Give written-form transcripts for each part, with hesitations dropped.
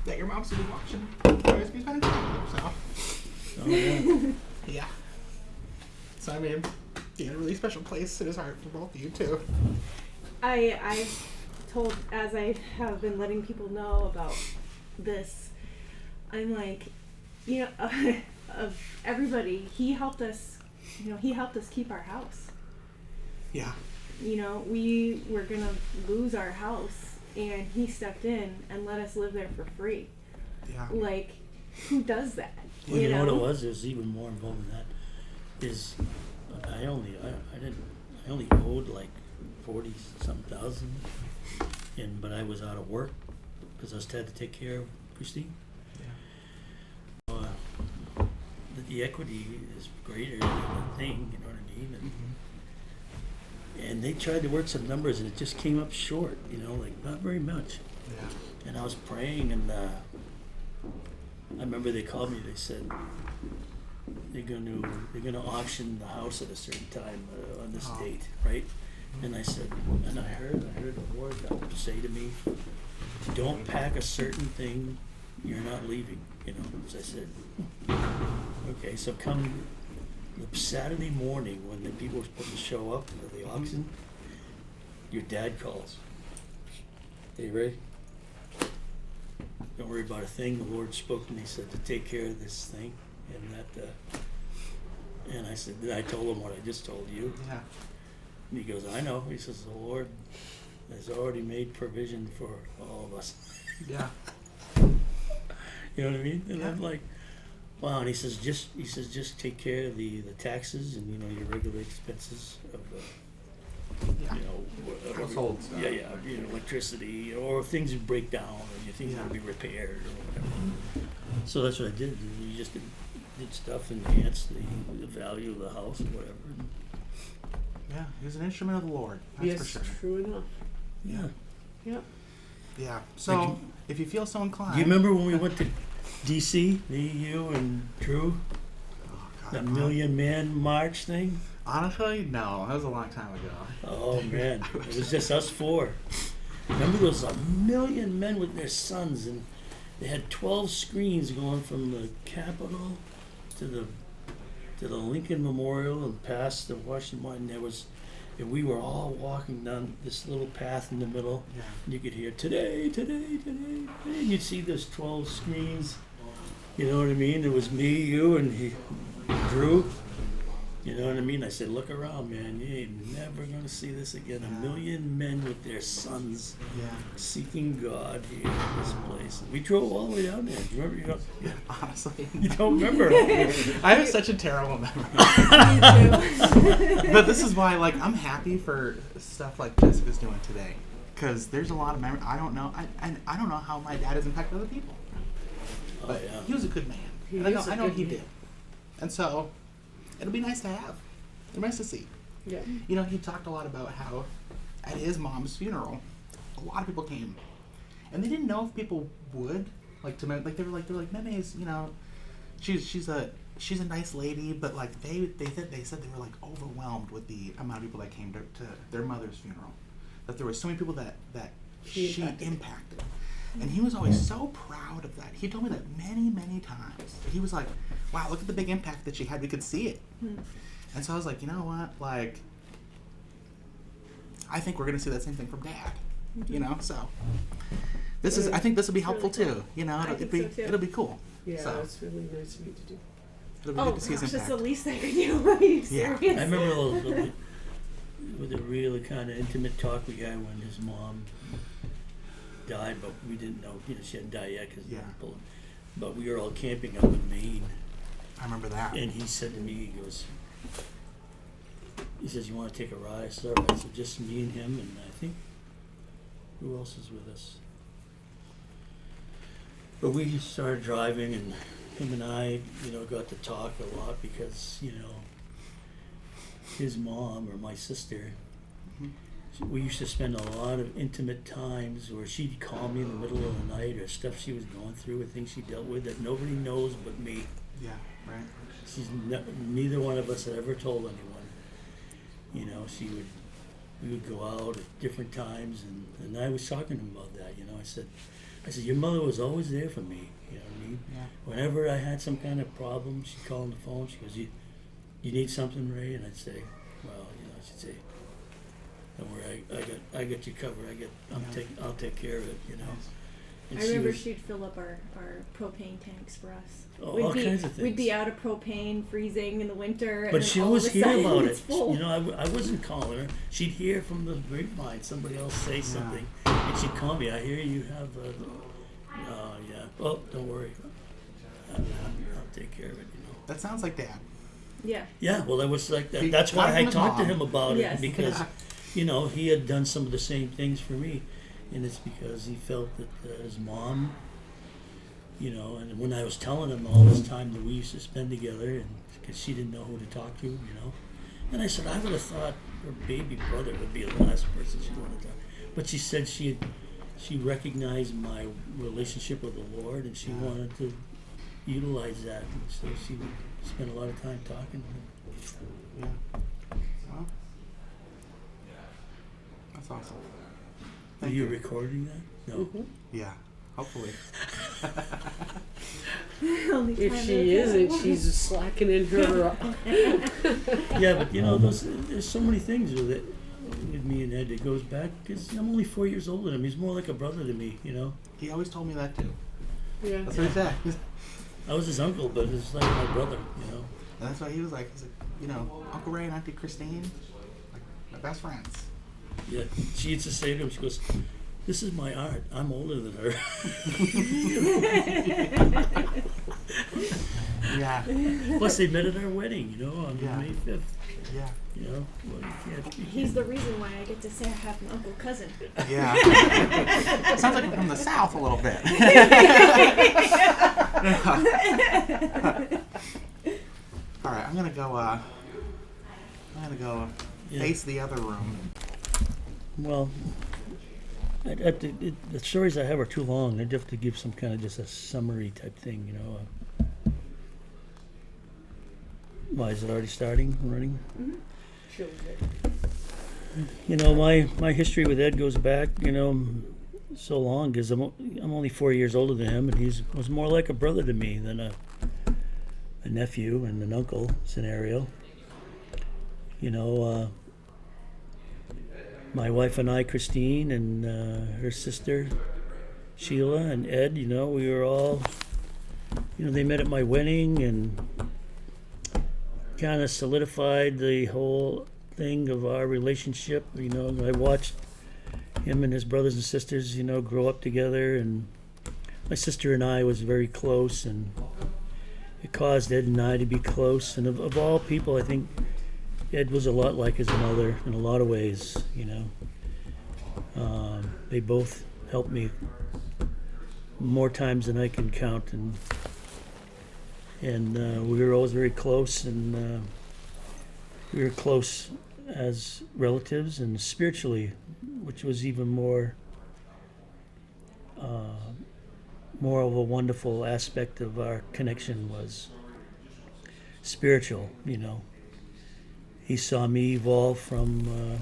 that your mom's gonna be watching. You'll always be spending time with them, so. Oh, yeah. Yeah. So I mean, being a really special place in his heart for both of you too. I've told, as I have been letting people know about this, I'm like, of everybody, he helped us keep our house. Yeah. We were gonna lose our house, and he stepped in and let us live there for free. Yeah. Like, who does that? Well, you know what it was? There's even more involved in that. Is I only owed like 40-something thousand, but I was out of work because I had to take care of Christine. Yeah. The equity is greater than the thing, you know what I mean? And they tried to work some numbers, and it just came up short, like not very much. Yeah. And I was praying, and I remember they called me. They said they're going to auction the house at a certain time on this date, right? And I said, and I heard the Lord say to me, "Don't pack a certain thing. You're not leaving." So I said, okay. So come the Saturday morning when the people were supposed to show up for the auction, your dad calls. Are you ready? Don't worry about a thing. The Lord spoke to me. He said to take care of this thing, and I said, I told him what I just told you. Yeah. And he goes, I know. He says, the Lord has already made provision for all of us. Yeah. You know what I mean? And Yeah. I'm like, wow. And he says, just take care of the taxes and your regular expenses of Household stuff. Yeah, electricity or things that break down or your things got to be repaired or whatever. So that's what I did. We just did stuff enhance the value of the house or whatever. Yeah, he was an instrument of the Lord. That's for sure. True enough. Yeah. Yep. Yeah. So, if you feel so inclined. Do you remember when we went to D.C., me, you, and Drew? Oh, God, That Million Man March thing? Honestly, no. That was a long time ago. Oh, man. It was just us four. Remember there was 1 million men with their sons, and they had 12 screens going from the Capitol to the Lincoln Memorial and past the Washington. And we were all walking down this little path in the middle. Yeah. And you could hear today, and you'd see those 12 screens. You know what I mean? It was me, you, and Drew. You know what I mean? I said, look around, man. You ain't never going to see this again. 1 million men with their sons seeking God here in this place. And we drove all the way down there. Do you remember? Honestly. You don't remember? I have such a terrible memory. Me too. But this is why, I'm happy for stuff like Jessica's doing today. Because there's a lot of memory. I don't know. I don't know how my dad has impacted other people. But he was a good man. And I know he did. And so, it'll be nice to have. It'll be nice to see. Yeah. He talked a lot about how at his mom's funeral, a lot of people came. And they didn't know if people would. They were like, Meme's, she's a nice lady, but they said they were overwhelmed with the amount of people that came to their mother's funeral. That there were so many people that she impacted. And he was always so proud of that. He told me that many, many times. He was like, wow, look at the big impact that she had. We could see it. And so I was like, you know what? I think we're going to see that same thing from Dad. So I think this will be helpful too. It'll be cool. Yeah, so. it's really nice of you to do. It'll be good to see his That's impact. the least I could do. Are you Yeah. serious? I remember with a really kind of intimate talk we had when his mom died, but we didn't know, she hadn't died yet but we were all camping up in Maine. I remember that. And he said to me, he says, you want to take a ride? I said, all right. So just me and him, and I think, who else is with us? But we started driving, and him and I, got to talk a lot because, his mom, or my sister, we used to spend a lot of intimate times where she'd call me in the middle of the night or stuff she was going through or things she dealt with that nobody knows but me. Yeah, right. Neither one of us had ever told anyone. We would go out at different times, and I was talking to him about that. I said, I said, your mother was always there for me. You know what I mean? Yeah. Whenever I had some kind of problem, she'd call on the phone. She goes, you need something, Ray? And I'd say, well, you know, she'd say, don't worry, I got you covered. I'll take care of it, you know. And I remember she'd fill up our propane tanks for us. all kinds of things. We'd be out of propane, freezing in the winter. But and she all always of a hear sudden about it's it. full. You know, I wasn't calling her. She'd hear from the grapevine somebody else say something, and she'd call me. I hear you have yeah. Oh, don't worry. I'll take care of it, you know. That sounds like Dad. Yeah. Yeah, well, that was like that. He That's why got it I from his talked to mom. him about Yes. it, because, Yeah. you know, he had done some of the same things for me, and it's because he felt that his mom, you know, and when I was telling him all this time that we used to spend together, and because she didn't know who to talk to, you know, and I said I would have thought her baby brother would be the last person she wanted to talk to, but she said she recognized my relationship with the Lord, and she wanted to utilize that, and so she would spend a lot of time talking to him. Yeah. Well, that's awesome. Are Thank you you. recording that? No. Mm-hmm. Yeah. Hopefully. Only If time she it'll isn't, go. she's slacking in her. Yeah, but you know, there's so many things with it, with me and Ed, that goes back, because I'm only 4 years older than him. He's more like a brother to me, you know. He always told me that too. Yeah. That's what he said. I was his uncle, but it's like my brother, you know. And that's why he was like, you know, Uncle Ray and Auntie Christine, like my best friends. Yeah, she used to say to him, she goes, "This is my art. I'm older than her." Yeah. Plus, they met at our wedding, you know, on Yeah. May 5th. Yeah. You know, well, you can't. He's the reason why I get to say I have an uncle cousin. Yeah. Sounds like we're from the South a little bit. All right, I'm gonna go Yeah. face the other room. Well, the stories I have are too long. I'd have to give some kind of just a summary type thing, you know. Why is it already starting, running? You know, my history with Ed goes back, you know, so long, because I'm only 4 years older than him, and he was more like a brother to me than a nephew and an uncle scenario. You know, my wife and I, Christine, and her sister, Sheila, and Ed, you know, we were all, you know, they met at my wedding and kind of solidified the whole thing of our relationship. You know, I watched him and his brothers and sisters, you know, grow up together, and my sister and I was very close, and it caused Ed and I to be close. And of all people, I think Ed was a lot like his mother in a lot of ways, you know. They both helped me more times than I can count, and we were always very close, and we were close as relatives and spiritually, which was even more of a wonderful aspect of our connection, was spiritual, you know. He saw me evolve from,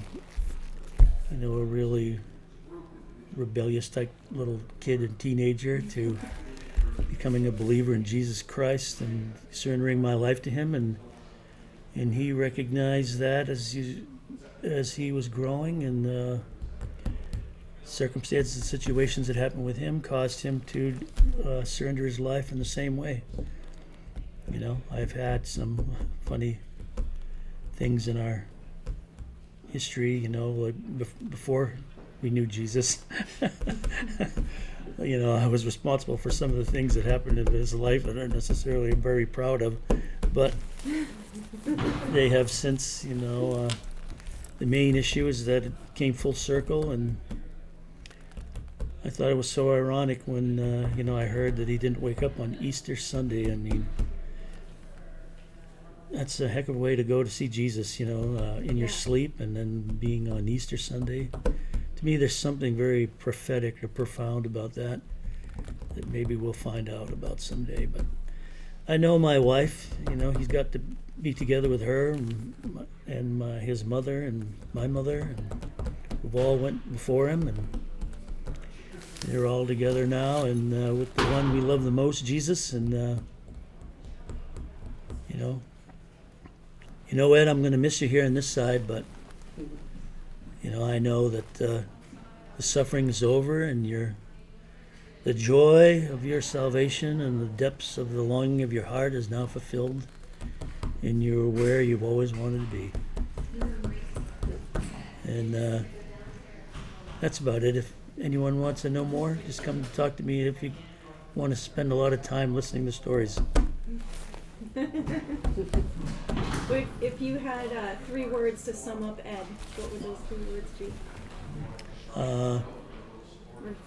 you know, a really rebellious type little kid and teenager to becoming a believer in Jesus Christ and surrendering my life to Him, and he recognized that as he was growing, and circumstances and situations that happened with him caused him to surrender his life in the same way. You know, I've had some funny things in our history, you know, like before we knew Jesus. You know, I was responsible for some of the things that happened in his life that aren't necessarily very proud of, but they have since, you know, the main issue is that it came full circle, and I thought it was so ironic when, you know, I heard that he didn't wake up on Easter Sunday. I mean, that's a heck of a way to go to see Jesus, you know, in your sleep, and then being on Easter Sunday. To me, there's something very prophetic or profound about that maybe we'll find out about someday. But I know my wife, you know, he's got to be together with her and his mother and my mother, and we've all went before him, and they're all together now, and with the one we love the most, Jesus. And Ed, I'm going to miss you here on this side, but I know that the suffering is over, and the joy of your salvation and the depths of the longing of your heart is now fulfilled, and you're where you've always wanted to be. And that's about it. If anyone wants to know more, just come talk to me if you want to spend a lot of time listening to stories. If you had 3 words to sum up Ed, what would those 3 words be? Or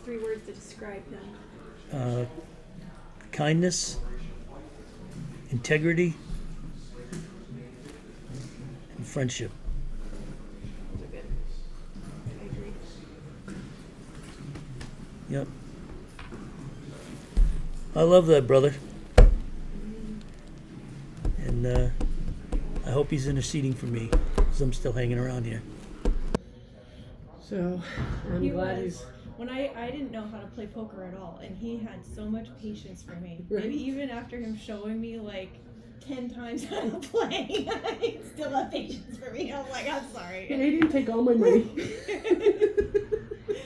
3 words to describe him? Kindness, integrity, and friendship. Those are good. I agree. Yep. I love that brother. And I hope he's interceding for me, because I'm still hanging around here. So I'm glad he's. When I didn't know how to play poker at all, and he had so much patience for me. Right. And even after him showing me like 10 times how to play, he still had patience for me. I was like, I'm sorry. And he didn't take all my money.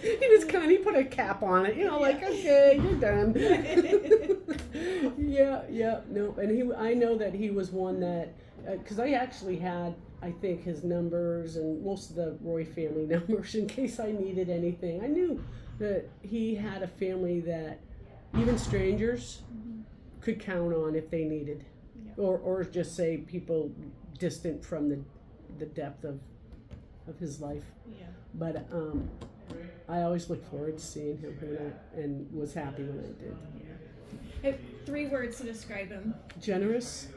He was he put a cap on it, like, okay, you're done. No. And I know that he was one that, because I actually had, I think, his numbers and most of the Roy family numbers in case I needed anything. I knew that he had a family that even strangers could count on if they needed. Yeah. Or just say people distant from the depth of his life. Yeah. But I always look forward to seeing him and was happy when I did. If 3 words to describe him. Generous.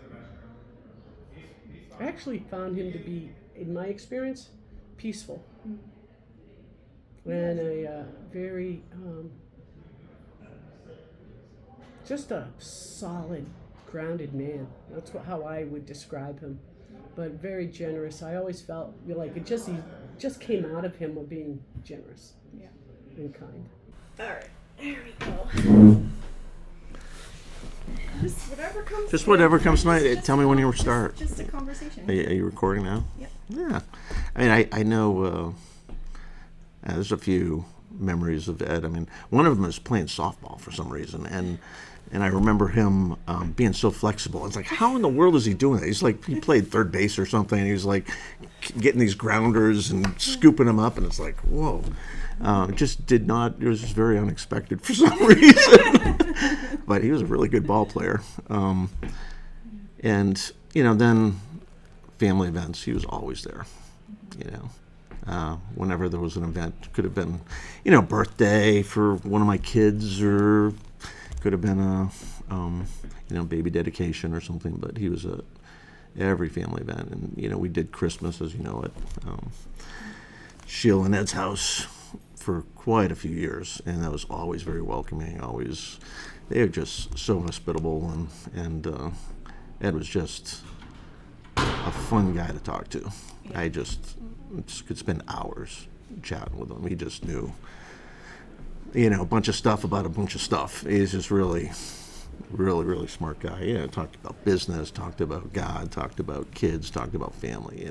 I actually found him to be, in my experience, peaceful. And a very, just a solid, grounded man. That's how I would describe him. But very generous. I always felt like he just came out of him of being generous and kind. All right, there we go. Just whatever comes tonight. Tell me when you start. Just a conversation. Are you recording now? Yep. Yeah. I mean, I know there's a few memories of Ed. I mean, one of them is playing softball for some reason, and I remember him being so flexible. It's like, how in the world is he doing that? He's like, he played third base or something, and he's like getting these grounders and scooping them up, and it's like, whoa. It just did not, it was just very unexpected for some reason. But he was a really good ball player. And, then family events, he was always there, whenever there was an event. Could have been, birthday for one of my kids, or could have been a, baby dedication or something. But he was at every family event. And, we did Christmas, as you know, at Sheila and Ed's house for quite a few years, and that was always very welcoming. Always, they were just so hospitable, and Ed was just a fun guy to talk to. I just could spend hours chatting with him. He just knew, a bunch of stuff about a bunch of stuff. He's just really, really, really smart guy. Talked about business, talked about God, talked about kids, talked about family.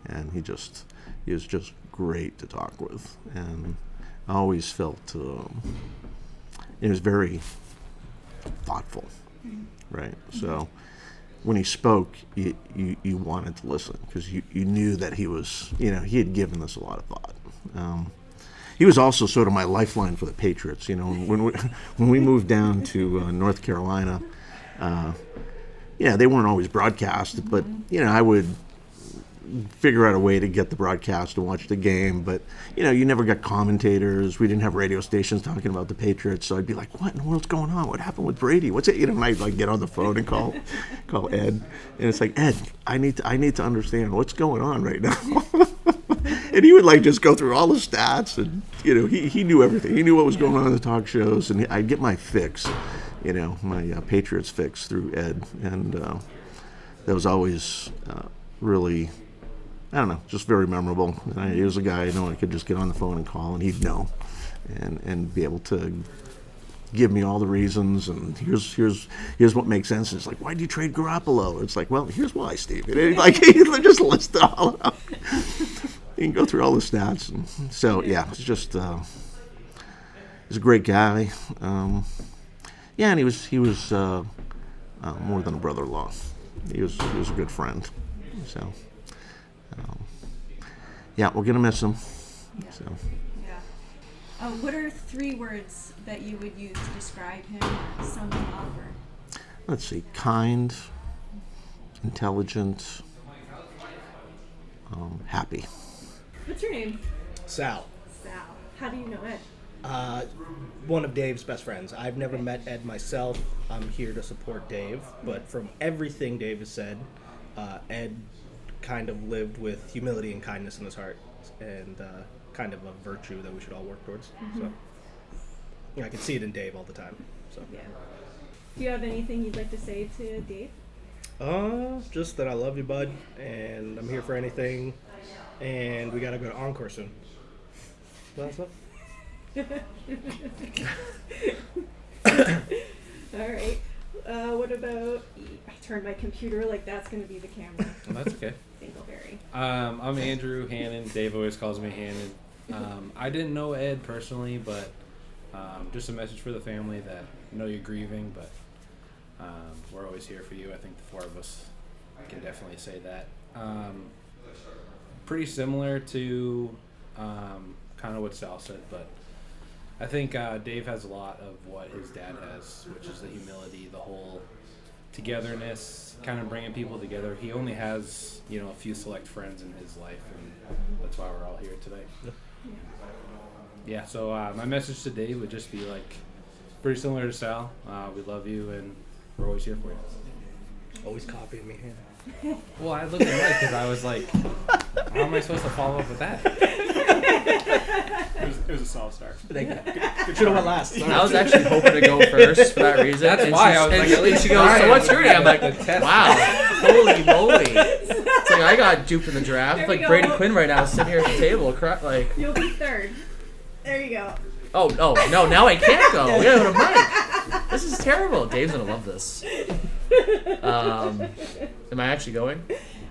And he was just great to talk with, and I always felt it was very thoughtful, right? So when he spoke, you wanted to listen, because you knew that he was, he had given this a lot of thought. He was also sort of my lifeline for the Patriots. When we moved down to North Carolina, they weren't always broadcast, but I would figure out a way to get the broadcast and watch the game. But you never got commentators. We didn't have radio stations talking about the Patriots, so I'd be like, what in the world's going on? What happened with Brady? What's it? And I'd like get on the phone and call Ed, and it's like, Ed, I need to understand what's going on right now. And he would like just go through all the stats, and he knew everything. He knew what was going on in the talk shows, and I'd get my fix, my Patriots fix through Ed, and that was always really, I don't know, just very memorable. He was a guy I could just get on the phone and call, and he'd know. and be able to give me all the reasons, and here's what makes sense. It's like, why did you trade Garoppolo? It's like, well, here's why, Steve. Like, just list it all out. You can go through all the stats, and so yeah, it's just he's a great guy. Yeah, and he was more than a brother-in-law. He was a good friend. So yeah, we're gonna miss him. So. What are 3 words that you would use to describe him or sum him up? Or? Let's see, kind, intelligent, happy. What's your name? Sal. Sal. How do you know Ed? One of Dave's best friends. I've never met Ed myself. I'm here to support Dave, but from everything Dave has said, Ed kind of lived with humility and kindness in his heart, and kind of a virtue that we should all work towards. So, I can see it in Dave all the time. So, Yeah. Do you have anything you'd like to say to Dave? just that I love you, bud, and I'm here for anything, and we gotta go to Encore soon. That's it. All right. What about? I turned my computer like that's going to be the camera. Well, that's okay. Dingleberry. I'm Andrew Hannon. Dave always calls me Hannon. I didn't know Ed personally, but just a message for the family that I know you're grieving, but we're always here for you. I think the 4 of us can definitely say that. Pretty similar to kind of what Sal said, but I think Dave has a lot of what his dad has, which is the humility, the whole togetherness, kind of bringing people together. He only has, a few select friends in his life, and that's why we're all here today. Yeah, so my message to Dave would just be pretty similar to Sal. We love you, and we're always here for you. Always copying me. Well, I looked at Mike because I was like, how am I supposed to follow up with that? It was a solid start. Should have went last. I was actually hoping to go first for that reason. That's why I was like, at least she goes, so what's your name? I'm like, the test. wow, holy moly. It's like I got duped in the draft. There Like we go. Brady Quinn right now sitting here at the table. You'll be 3rd. There you go. Oh, no, now I can't go. We gotta go to Mike. This is terrible. Dave's gonna love this. Am I actually going?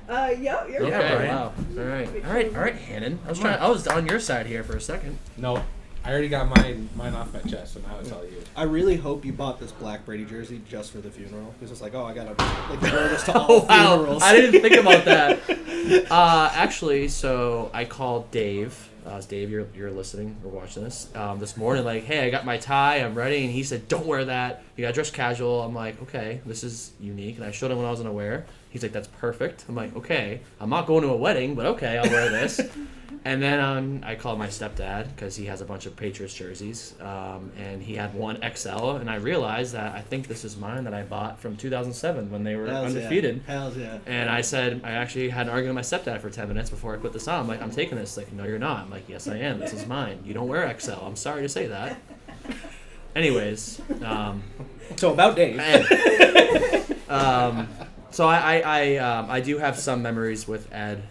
Yep, you're Okay, Brian. wow. All right, Hannon. I was on your side here for a second. No, I already got mine off my chest, so now it's all you. I really hope you bought this black Brady jersey just for the funeral. Because it's like, I gotta wear this to all funerals. I didn't think about that. Actually, so I called Dave. Dave, you're listening or watching this. This morning, hey, I got my tie, I'm ready, and he said, don't wear that. You gotta dress casual. I'm like, okay, this is unique, and I showed him what I was gonna wear. He's like, that's perfect. I'm like, okay, I'm not going to a wedding, but okay, I'll wear this. And then I called my stepdad because he has a bunch of Patriots jerseys, and he had one XL, and I realized that I think this is mine that I bought from 2007 when they were undefeated. Hells yeah. And I said, I actually had an argument with my stepdad for 10 minutes before I put this on. I'm like, I'm taking this. Like, no, you're not. I'm like, yes, I am. This is mine. You don't wear XL. I'm sorry to say that. Anyways. So about Dave. So I do have some memories with Ed.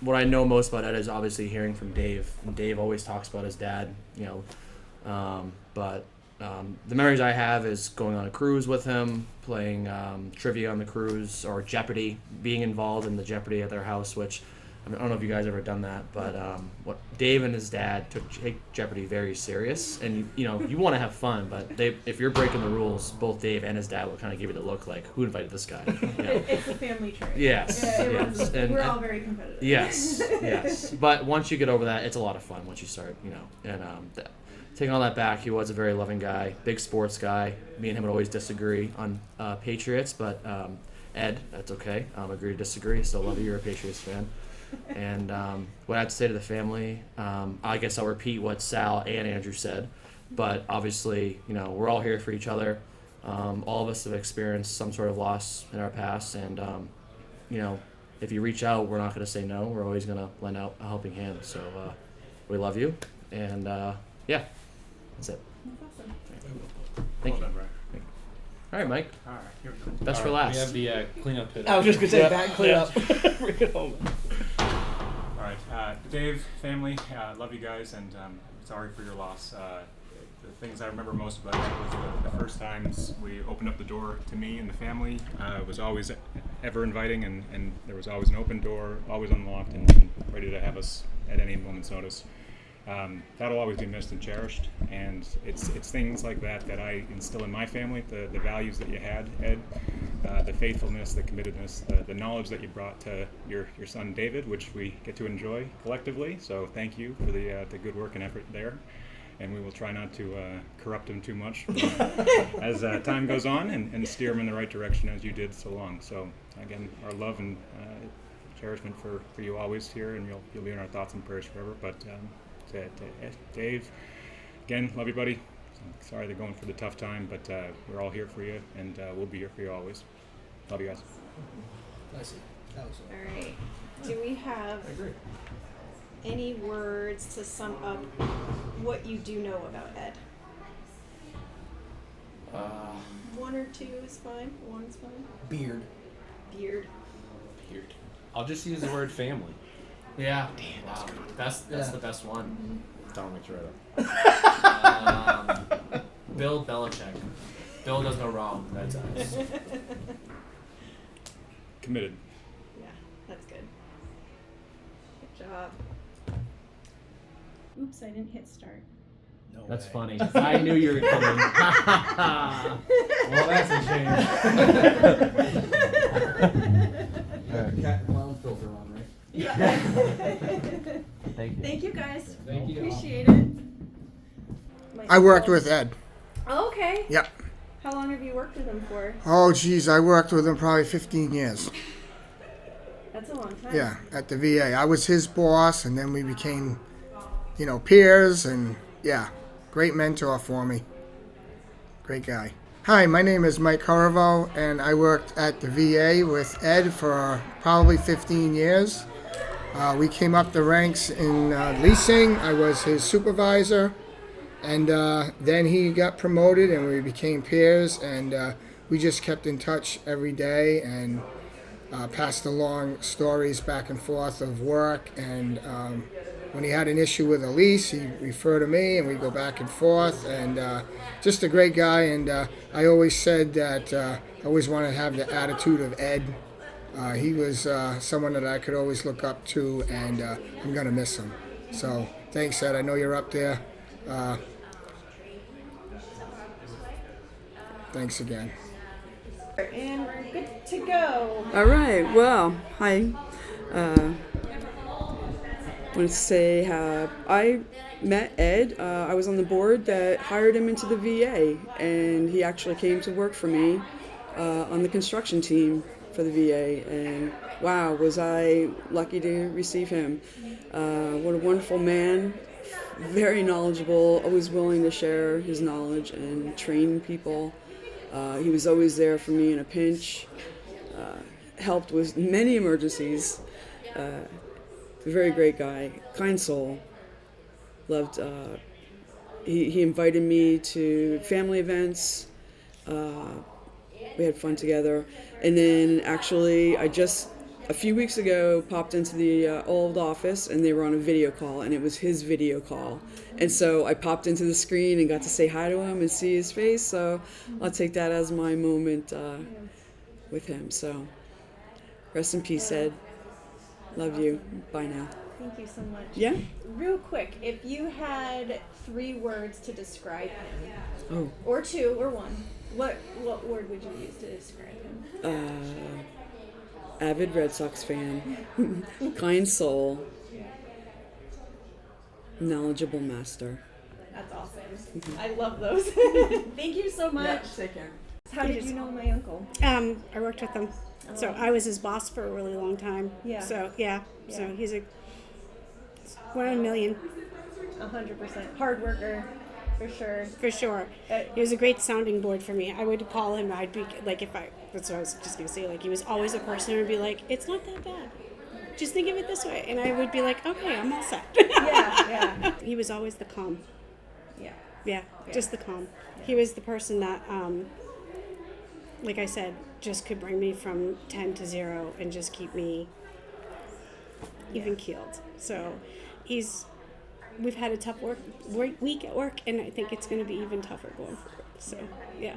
What I know most about Ed is obviously hearing from Dave. And Dave always talks about his dad, but the memories I have is going on a cruise with him, playing trivia on the cruise, or Jeopardy, being involved in the Jeopardy at their house, which I don't know if you guys ever done that, but what Dave and his dad take Jeopardy very serious, and you want to have fun, but if you're breaking the rules, both Dave and his dad will kind of give you the look like, who invited this guy? It's a family trip. Yes. Yes. We're all very competitive. Yes. But once you get over that, it's a lot of fun once you start, and taking all that back, he was a very loving guy, big sports guy. Me and him would always disagree on Patriots, but Ed, that's okay. Agree to disagree. Still love you. You're a Patriots fan. And what I have to say to the family, I guess I'll repeat what Sal and Andrew said, but obviously, we're all here for each other. All of us have experienced some sort of loss in our past, and if you reach out, we're not going to say no. We're always going to lend out a helping hand. So we love you, and yeah, that's it. That's awesome. Thank you. Well done, Brian. All right, Mike. All right, here we go. Best for last. We have the cleanup pit. I was just gonna say back clean up. Bring it home. All right. Dave, family, love you guys, and sorry for your loss. The things I remember most about it was the first times we opened up the door to me and the family. It was always ever inviting, and there was always an open door, always unlocked, and ready to have us at any moment's notice. That'll always be missed and cherished, and it's things like that that I instill in my family, the values that you had, Ed, the faithfulness, the committedness, the knowledge that you brought to your son David, which we get to enjoy collectively, so thank you for the good work and effort there, and we will try not to corrupt him too much as time goes on, and steer him in the right direction as you did so long. So again, our love and cherishment for you always here, and you'll be in our thoughts and prayers forever, but to Dave, again, love you, buddy. Sorry they're going through the tough time, but we're all here for you, and we'll be here for you always. Love you guys. All right. Do we have any words to sum up what you do know about Ed? One or two is fine. One's fine. Beard. Beard. I'll just use the word family. Yeah. Wow. That's the best one. Don't make sure of Bill Belichick. Bill does no wrong. That's us. Committed. Yeah, that's good. Good job. Oops, I didn't hit start. No That's way. funny. I knew you were coming. Well, that's a shame. Cat clown filter on, right? Yeah. Thank you. Thank you guys. Thank you. Appreciate it. I worked with Ed. Oh, okay. Yep. How long have you worked with him for? Oh, geez, I worked with him probably 15 years. That's a long time. Yeah, at the VA. I was his boss, and then we became, peers, and yeah, great mentor for me. Great guy. Hi, my name is Mike Corriveau, and I worked at the VA with Ed for probably 15 years. We came up the ranks in leasing. I was his supervisor. And then he got promoted, and we became peers, and we just kept in touch every day and passed along stories back and forth of work. And when he had an issue with a lease, he'd refer to me, and we'd go back and forth. And just a great guy. And I always said that I always wanted to have the attitude of Ed. He was someone that I could always look up to, and I'm going to miss him. So thanks, Ed. I know you're up there. Thanks again. And we're good to go. All right. Well, hi. I want to say I met Ed. I was on the board that hired him into the VA, and he actually came to work for me on the construction team for the VA. And wow, was I lucky to receive him. What a wonderful man. Very knowledgeable, always willing to share his knowledge and train people. He was always there for me in a pinch, helped with many emergencies. Very great guy, kind soul. Loved, he invited me to family events. We had fun together. And then actually, a few weeks ago, popped into the old office, and they were on a video call, and it was his video call. And so I popped into the screen and got to say hi to him and see his face. So I'll take that as my moment with him. So rest in peace, Ed. Love you. Bye now. Thank you so much. Yeah? Real quick, if you had 3 words to describe him, Oh. or 2, or 1, what word would you use to describe him? Avid Red Sox fan. Kind soul. Knowledgeable master. That's awesome. I love those. Thank you so much. Take care. How did you know my uncle? I worked with him. So I was his boss for a really long time. Yeah. So so he's one in a million. 100%. Hard worker, for sure. For sure. He was a great sounding board for me. I would call him, I'd be like, that's what I was just going to say, like, he was always a person who would be like, it's not that bad. Just think of it this way. And I would be like, okay, I'm all set. Yeah. He was always the calm. Yeah. Yeah, just the calm. He was the person that, like I said, just could bring me from 10 to 0 and just keep me even keeled. So we've had a tough week at work, and I think it's going to be even tougher going forward. So yeah.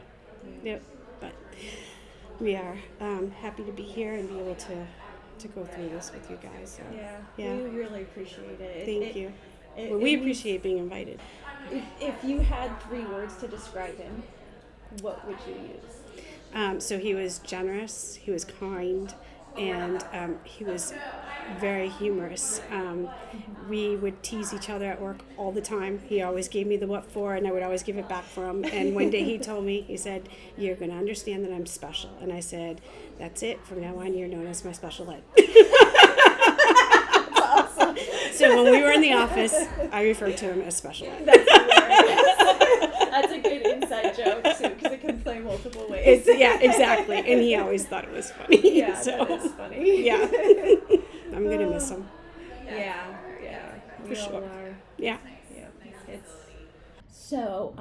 Yep. But we are happy to be here and be able to go through this with you guys. So, we really appreciate it. Thank you. Well, we appreciate being invited. If you had 3 words to describe him, what would you use? So he was generous, he was kind, and he was very humorous. We would tease each other at work all the time. He always gave me the what for, and I would always give it back for him. And one day he told me, he said, "You're going to understand that I'm special." And I said, "That's it. From now on, you're known as my special ed." Awesome. So when we were in the office, I referred to him as special ed. That's hilarious. That's a good inside joke too, because it can play multiple ways. Yeah, exactly. And he always thought it was funny. Yeah, so, that is funny. Yeah. I'm going to miss him. Yeah. For We sure. all are. Yeah. It's So,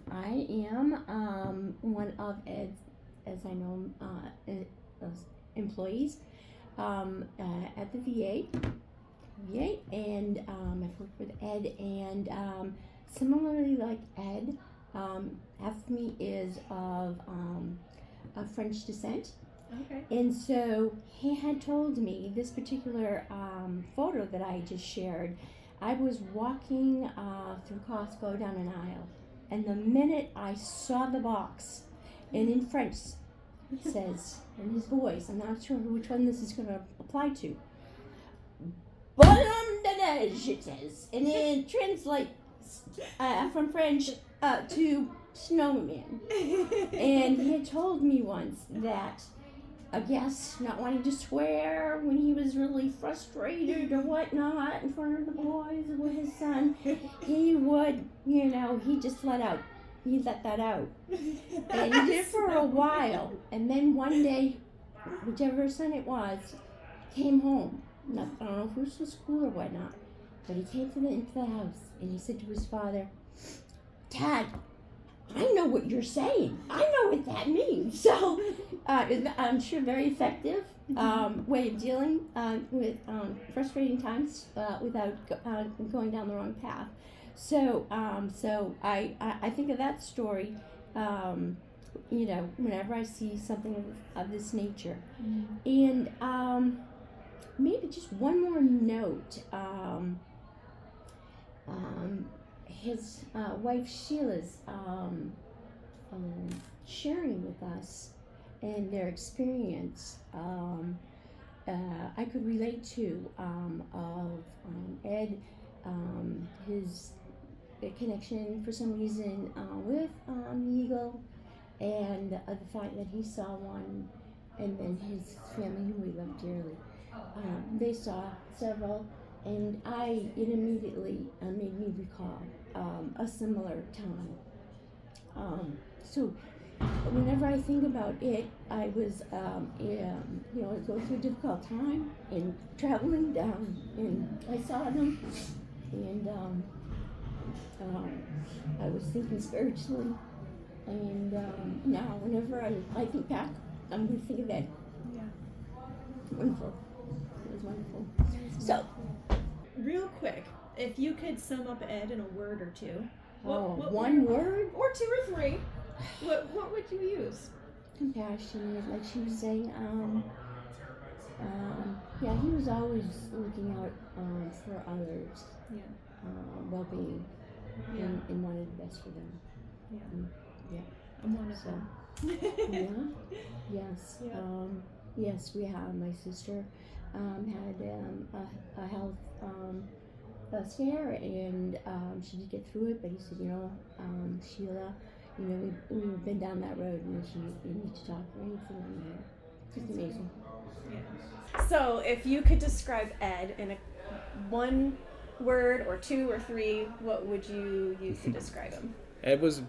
I am one of Ed's, as I know him, employees at the VA, and I've worked with Ed, and similarly like Ed, half of me is of French descent. okay. And so he had told me this particular photo that I just shared. I was walking through Costco down an aisle, and the minute I saw the box, and in French, it says, in his voice, I'm not sure which one this is going to apply to, Bonhomme de neige, it says, and then translates from French to snowman. And he had told me once that I guess not wanting to swear when he was really frustrated or whatnot in front of the boys or with his son, he would, he just let that out. And he did it for a while. And then one day, whichever son it was, came home. I don't know if it was from school or whatnot, but he came into the house and he said to his father, "Dad, I know what you're saying. I know what that means." So I'm sure very effective way of dealing with frustrating times without going down the wrong path. So I think of that story, whenever I see something of this nature. And maybe just one more note. His wife Sheila's sharing with us and their experience, I could relate to of Ed, his connection for some reason with the eagle, and the fact that he saw one, and then his family, who he loved dearly, they saw several. And it immediately made me recall a similar time. So whenever I think about it, I was, going through a difficult time and traveling down, and I saw them, and I was thinking spiritually. And now, whenever I think back, I'm going to think of that. Yeah. Wonderful. It was wonderful. So, real quick, if you could sum up Ed in a word or two, one word? or 2 or 3, what would you use? Compassionate, like she was saying. He was always looking out for others. Yeah. Well-being, and wanted the best for them. Yeah. I'm one of them. Yeah. Yes. Yeah. Yes, we have. My sister had a health scare, and she did get through it. But he said, Sheila, we've been down that road, and you need to talk or anything on there. Just amazing. Yeah. So, if you could describe Ed in one word or 2 or 3, what would you use to describe him? Ed was a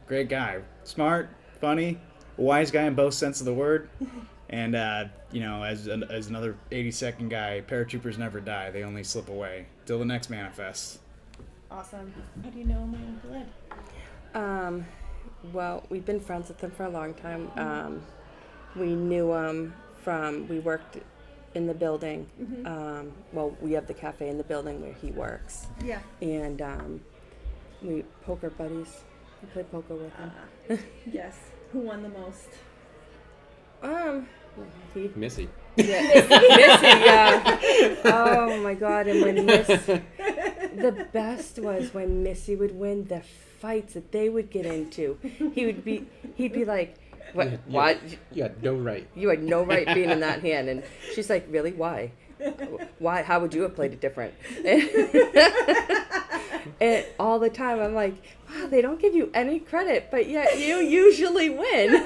great guy. Smart, funny, a wise guy in both sense of the word. And, as another 82nd guy, paratroopers never die. They only slip away till the next manifest. Awesome. How do you know my Uncle Ed? Well, we've been friends with him for a long time. We knew him we worked in the building. Mhm. Well, we have the cafe in the building where he works. Yeah. And we poker buddies. We play poker with him. Yes. Who won the most? Missy. Yeah, Missy, yeah. Oh my God! And when the best was when Missy would win, the fights that they would get into. He'd be like, "What? What? You had no right. You had no right being in that hand." And she's like, "Really? Why? Why? How would you have played it different?" And all the time, I'm like, "Wow, they don't give you any credit, but yet you usually win."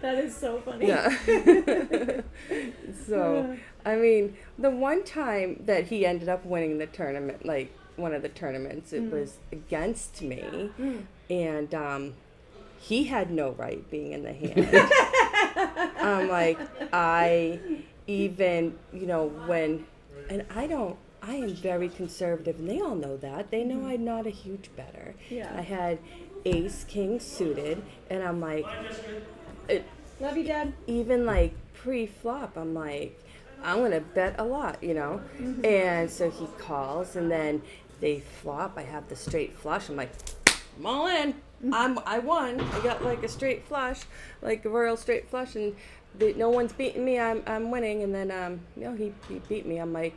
That is so funny. Yeah. So, I mean, the one time that he ended up winning the tournament, like one of the tournaments, it was against me, and he had no right being in the hand. I'm like, I even, and I am very conservative, and they all know that. They know I'm not a huge bettor. Yeah. I had ace king suited, and I'm like, love you, Dad. even like pre-flop, I'm like, I'm gonna bet a lot, And so he calls, and then they flop. I have the straight flush. I'm like, I'm all in. I won. I got like a straight flush, like a royal straight flush, and no one's beating me. I'm winning. And then he beat me. I'm like,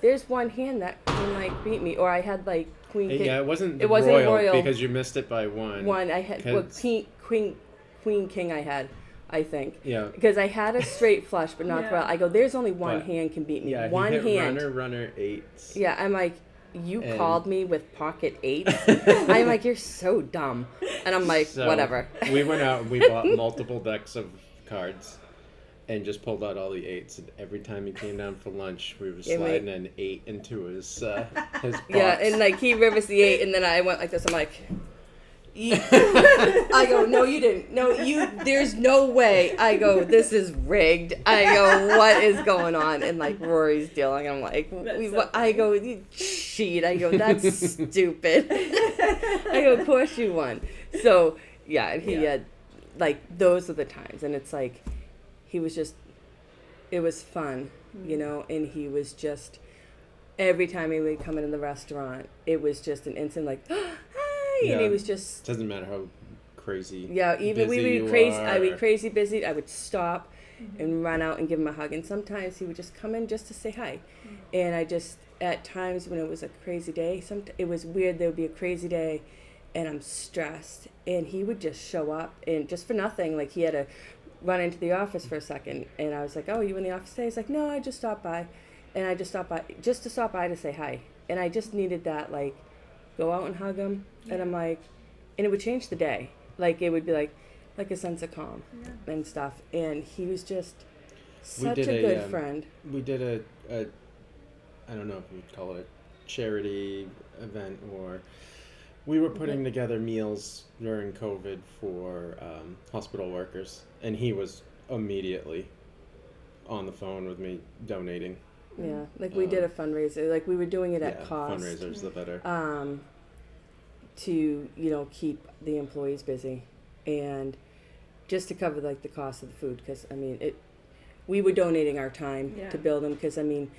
there's one hand that can like beat me. Or I had like queen king. Yeah, it wasn't royal because you missed it by one. I had queen king. I had. I think. Yeah. Because I had a straight flush, but not royal. I go, there's only one But, hand can beat me. Yeah, one he hit hand. runner eights. Yeah, I'm like, you And- called me with pocket eights. I'm like, you're so dumb. And I'm like, So, whatever. We went out and we bought multiple decks of cards and just pulled out all the eights. And every time he came down for lunch, we were Yeah, sliding an 8 into his box. Yeah, and like he rivers the 8, and then I went like this. I'm like, I go, no, you didn't. No, there's no way. I go, this is rigged. I go, what is going on? And like Rory's dealing. I'm like, I go, you cheat. I go, that's stupid. I go, of course you won. So yeah, and he had like those are the times, and it's like he was just, it was fun, and he was just every time he would come into the restaurant, it was just an instant like. And he was just doesn't matter how crazy. Yeah, even busy we you would crazy. are. I'd be crazy busy. I would stop and run out and give him a hug. And sometimes he would just come in just to say hi. And I just at times when it was a crazy day, it was weird. There would be a crazy day, and I'm stressed, and he would just show up and just for nothing. Like he had to run into the office for a second, and I was like, "Oh, you in the office today?" He's like, "No, I just stopped by," and I just stopped by just to stop by to say hi. And I just needed that like. Go out and hug him, and I'm like, and it would change the day. Like it would be like a sense of calm and stuff. And he was just such a good friend. We did a I don't know if we'd call it a charity event, or we were putting together meals during COVID for hospital workers, and he was immediately on the phone with me donating. Yeah, like we did a fundraiser. Like we were doing it at cost. Fundraisers, the better. To keep the employees busy, and just to cover like the cost of the food, because I mean we were donating our time to build them, because I mean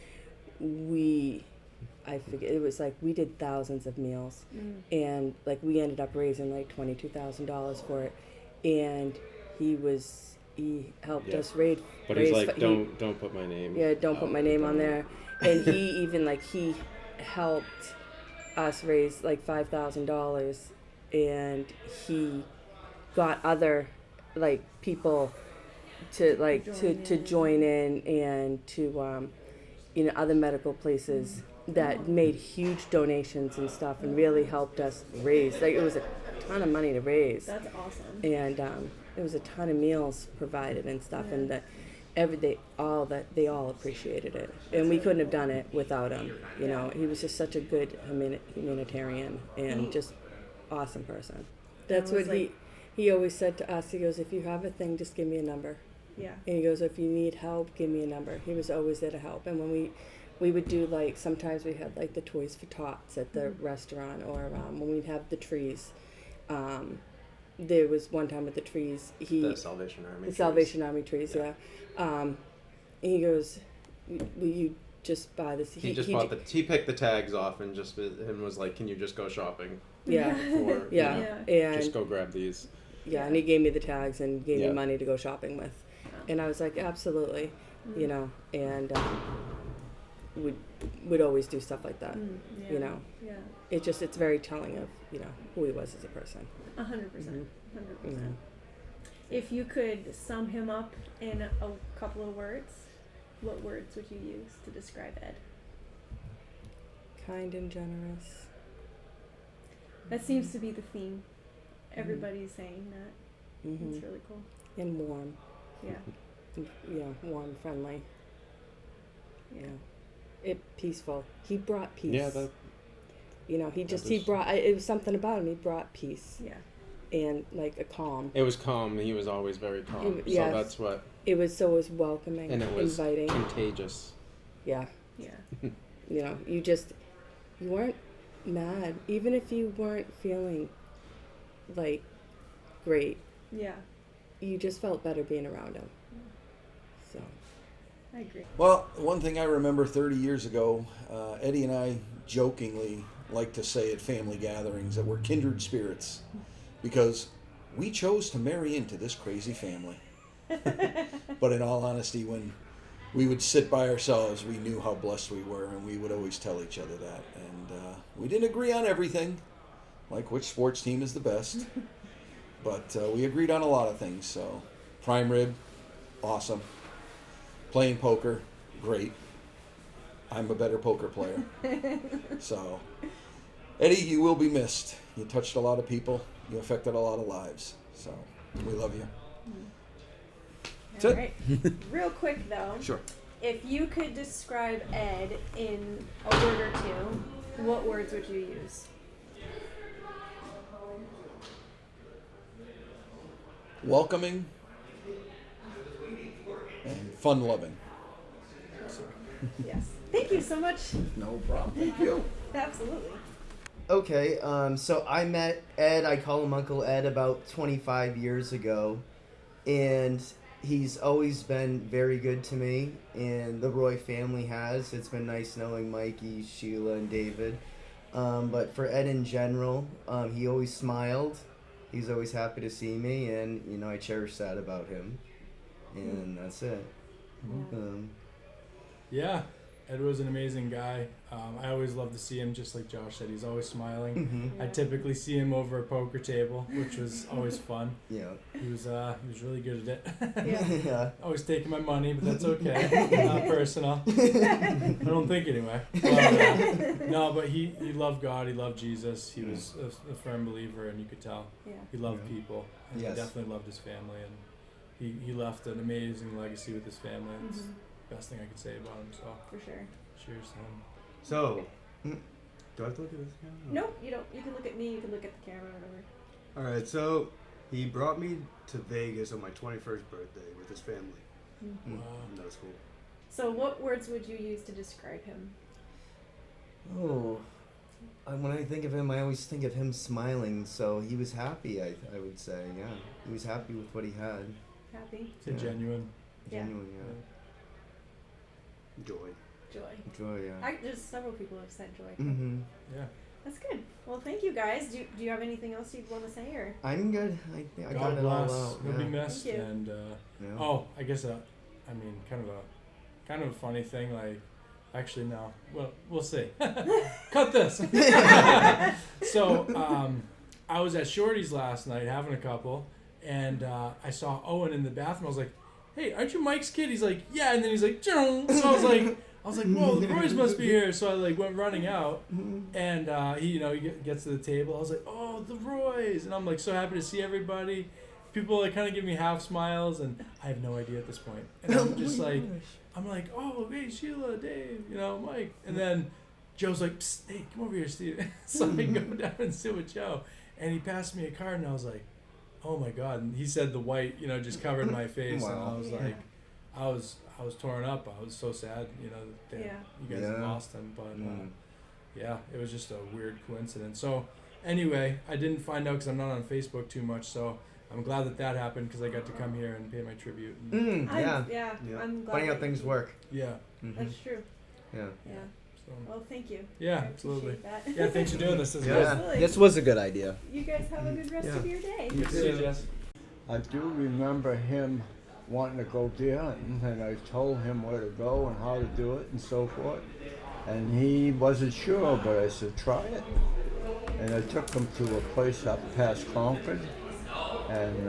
I forget, it was like we did thousands of meals, and like we ended up raising like $22,000 for it, and he helped us raise. But he's like, don't put my name. Yeah, don't put my name on there. And he even he helped us raise like $5,000, and he got other like people to join in, and to other medical places that made huge donations and stuff, and really helped us raise. Like it was a ton of money to raise. That's awesome. And there was a ton of meals provided and stuff, and they all appreciated it, and we couldn't have done it without him. He was just such a good humanitarian and just awesome person. That's what he always said to us. He goes, if you have a thing, just give me a number. Yeah. And he goes, if you need help, give me a number. He was always there to help. And when we would do like, sometimes we had like the Toys for Tots at the restaurant, or when we'd have the trees. There was one time with the trees, the Salvation Army. Salvation Army trees, yeah. And he goes, "Will you just buy this?" He picked the tags off and was like, "Can you just go shopping?" Yeah. Or, Yeah. And just go grab these. Yeah, and he gave me the tags and gave me Yeah. money to go shopping with, and I was like, absolutely, you know, and would always do stuff like that, you know. Yeah. It's very telling of, you know, who he was as a person. 100%. 100%. If you could sum him up in a couple of words, what words would you use to describe Ed? Kind and generous. That seems to be the theme. Everybody's saying that. It's really cool. And warm. Yeah. Yeah, warm, friendly. Yeah. Peaceful. He brought peace. Yeah, that. You know, he brought. It was something about him. He brought peace. Yeah. And like a calm. It was calm. He was always very calm. Yes. So that's what. It was welcoming, and it was inviting, contagious. Yeah. Yeah. You know, you weren't mad, even if you weren't feeling like great. Yeah. You just felt better being around him. So. I agree. Well, one thing I remember 30 years ago, Eddie and I jokingly like to say at family gatherings that we're kindred spirits because we chose to marry into this crazy family. But in all honesty, when we would sit by ourselves, we knew how blessed we were, and we would always tell each other that. And we didn't agree on everything, like which sports team is the best, but we agreed on a lot of things. So, prime rib, awesome. Playing poker, great. I'm a better poker player. So, Eddie, you will be missed. You touched a lot of people. You affected a lot of lives. So, we love you. All right. Real quick though. Sure. If you could describe Ed in a word or two, what words would you use? Welcoming and fun-loving. Yes. Thank you so much. No problem. Thank you. Absolutely. Okay, so I met Ed, I call him Uncle Ed, about 25 years ago, and he's always been very good to me, and the Roy family has. It's been nice knowing Mikey, Sheila, and David. But for Ed in general, he always smiled. He's always happy to see me, and, you know, I cherish that about him. And that's it. Yeah, Ed was an amazing guy. I always love to see him, just like Josh said. He's always smiling. I typically see him over a poker table, which was always fun. Yeah. He was really good at it. Yeah. Always taking my money, but that's okay. Not personal. I don't think anyway. But, no, but he loved God. He loved Jesus. He was a firm believer, and you could tell. Yeah. He loved people. And Yes. He definitely loved his family, and he left an amazing legacy with his family. It's the best thing I could say about him. So For sure. cheers to him. So, do I have to look at this camera? Nope, you don't. You can look at me, you can look at the camera, whatever. Alright, so he brought me to Vegas on my 21st birthday with his family. Mhm. Wow. And that was cool. So what words would you use to describe him? Oh, when I think of him, I always think of him smiling. So he was happy. I would say, yeah, he was happy with what he had. Happy? Say genuine. Yeah. Genuine, yeah. Joy. Joy, yeah. Just several people have said joy. Mhm. Yeah. That's good. Well, thank you guys. Do you have anything else you'd want to say, or? I'm good. I got God it all bless. out. He'll yeah. be missed. Thank you. And Yeah. oh, I guess I mean, kind of a funny thing. Like, actually, no. Well, we'll see. Cut this. So, I was at Shorty's last night having a couple, and I saw Owen in the bathroom. I was like, "Hey, aren't you Mike's kid?" He's like, "Yeah." And then he's like, "Chung." So I was like, "Whoa, the Roys must be here." So I like went running out, and he gets to the table. I was like, "Oh, the Roys!" And I'm like so happy to see everybody. People like kind of give me half smiles, and I have no idea at this point. And I'm just like, "Oh, hey, Sheila, Dave, Mike." And then Joe's like, "Psst, hey, come over here, Steve." So I go down and sit with Joe, and he passed me a card, and I was like, "Oh my God!" And he said the white, just covered my face, and I was like, I was torn up. I was so sad, that you guys had lost him. But yeah, it was just a weird coincidence. So anyway, I didn't find out because I'm not on Facebook too much. So I'm glad that happened because I got to come here and pay my tribute. And I'm glad. Funny how things work. Yeah. That's true. Yeah. Yeah. So. Well, thank you. Yeah, I absolutely. appreciate that. Yeah, thanks for doing this. This This was a good idea. You guys have a good rest of your day. You too, Jess. I do remember him wanting to go deer hunting, and I told him where to go and how to do it and so forth. And he wasn't sure, but I said, try it. And I took him to a place up past Concord. And,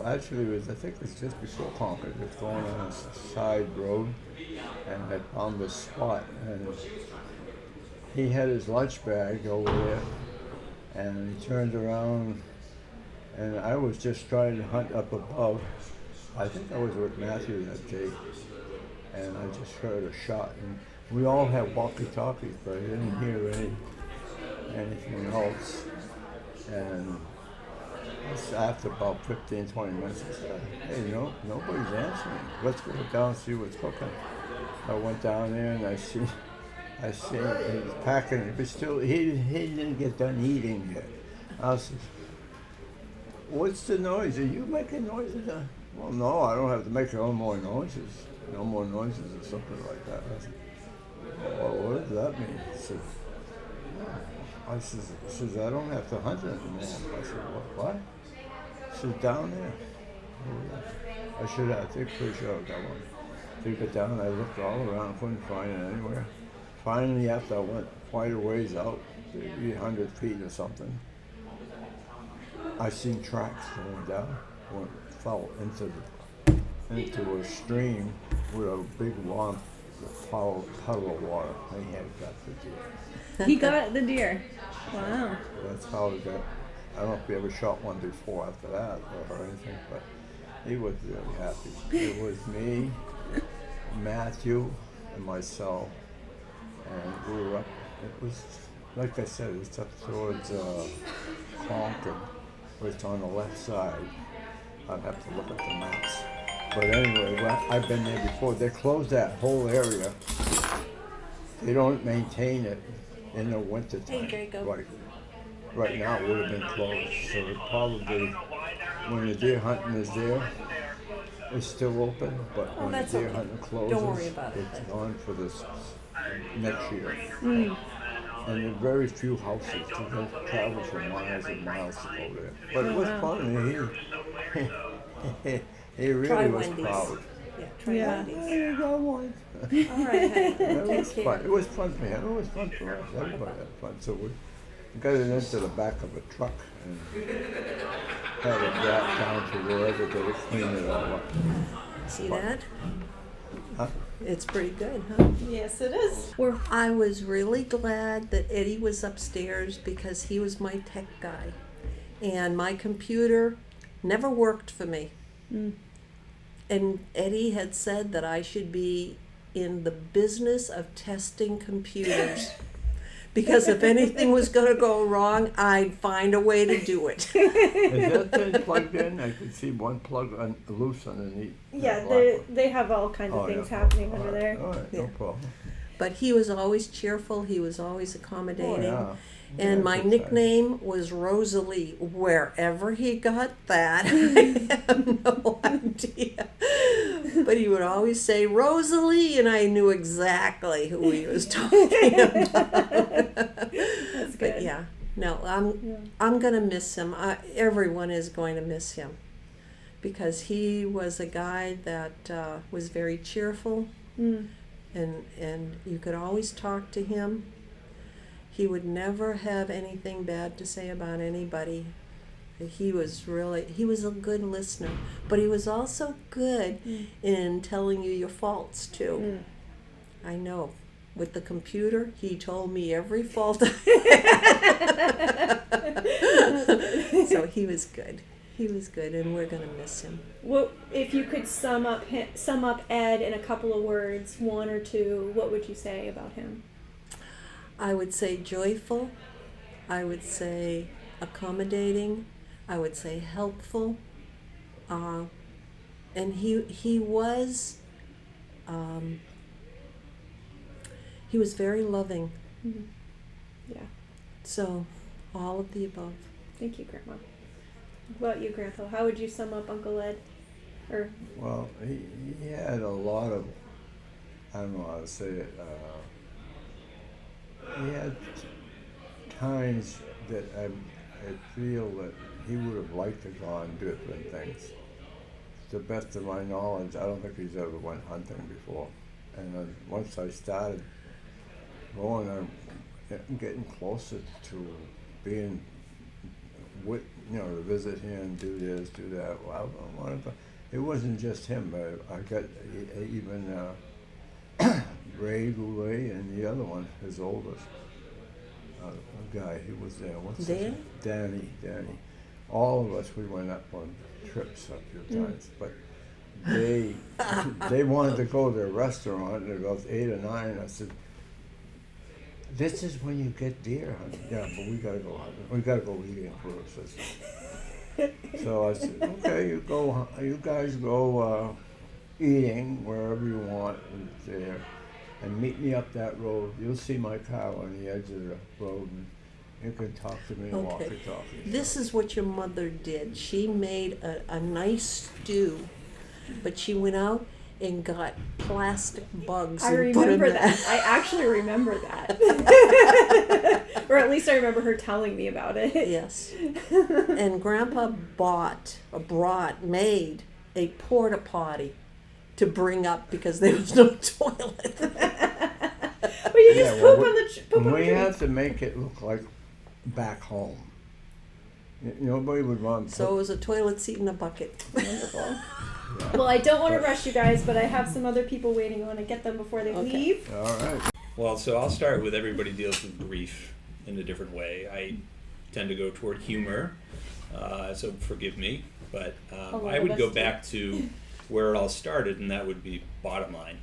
actually, I think it was just before Concord. It was going on a side road. And I found this spot. And he had his lunch bag over there. And he turned around. And I was just trying to hunt up above. I think I was with Matthew that day. And I just heard a shot. And we all had walkie-talkies, but I didn't hear anything else. And after about 15, 20 minutes, I said, hey, nobody's answering. Let's go down and see what's cooking. I went down there and I see he was packing it, but still, he didn't get done eating yet. I said, what's the noise? Are you making noises? Well, no, I don't have to make no more noises. No more noises or something like that. I said, well, what does that mean? I says, I don't have to hunt anymore. I said, what? She said, down there. I think pretty sure I got one. Took it down, I looked all around, couldn't find it anywhere. Finally, after I went quite a ways out, maybe 100 feet or something, I seen tracks going down, fell into a stream with a big long puddle of water. He had got the deer. He got the deer. Wow. That's how he got. I don't know if he ever shot one before after that or anything, but he was really happy. It was me, Matthew, and myself, and we were up. It was, like I said, it's up towards Concord. It's on the left side. I'd have to look at the maps. But anyway, I've been there before. They closed that whole area. They don't maintain it in the winter time. Right now it would have been closed. So it probably, when the deer hunting is there, it's still open. But when the deer hunting closes, Don't worry about it. it's gone for this next year. Mm. And there are very few houses. You have to travel for miles and miles to go there. But it was fun. He really Try was Wendy's. proud. Yeah, try Wendy's. You got one. All right, honey. It was Take fun. care. It was fun for him. It was fun for us. Everybody had fun. So we got it into the back of a truck and had it brought down to wherever they would clean it all up. See But- that? Huh? It's pretty good, huh? Yes, it is. I was really glad that Eddie was upstairs because he was my tech guy. And my computer never worked for me. Mm. And Eddie had said that I should be in the business of testing computers. Because if anything was going to go wrong, I'd find a way to do it. Is that thing plugged in? I could see one plug loose underneath. Yeah, they have all kinds of things yeah. happening All under right, there. All right, no problem. But he was always cheerful. He was always accommodating. yeah. And Yeah, my good nickname was Rosalie. Wherever he got that, I have no idea. But he would always say Rosalie, and I knew exactly who he was talking about. That's good. But yeah, no, I'm gonna miss him. Everyone is going to miss him because he was a guy that was very cheerful, Mm. and you could always talk to him. He would never have anything bad to say about anybody. He was a good listener, but he was also good in telling you your faults too. I know. With the computer, he told me every fault I had. So he was good. He was good, and we're going to miss him. What if you could sum up Ed in a couple of words, one or two? What would you say about him? I would say joyful. I would say accommodating. I would say helpful. And he was very loving. Mm-hmm. Yeah. So all of the above. Thank you, Grandma. What about you, Grandpa? How would you sum up Uncle Ed? Or Well, he had a lot of, I don't know how to say it, he had times that I feel that he would have liked to go on different things. To the best of my knowledge, I don't think he's ever went hunting before. And then once I started going, I'm getting closer to being with, to visit him, do this, do that. Well, I wanted to, it wasn't just him, but I got even Ray Goulet and the other one, his oldest guy, he was there. What's his name? Danny. All of us, we went up on trips a few times, but they wanted to go to a restaurant, and about 8 or 9. I said, "This is when you get deer hunting." Yeah, but we gotta go hunting. We gotta go eating first. So I said, "Okay, you guys go eating wherever you want there, and meet me up that road. You'll see my car on the edge of the road, and you can talk to me and walkie-talkie." This is what your mother did. She made a nice stew, but she went out and got plastic bugs. I and put 'em remember in. that. I actually remember that. Or at least I remember her telling me about it. Yes. And Grandpa made a porta potty to bring up because there was no toilet. Well, you just poop on the poop on the We tree. have to make it look like back home. Nobody would want to. So it was a toilet seat in a bucket. Wonderful. Well, I don't want to rush you guys, but I have some other people waiting. I want to get them before they leave. All right. Well, so I'll start with everybody deals with grief in a different way. I tend to go toward humor, so forgive me, but I would go back to where it all started, and that would be Bottom Line.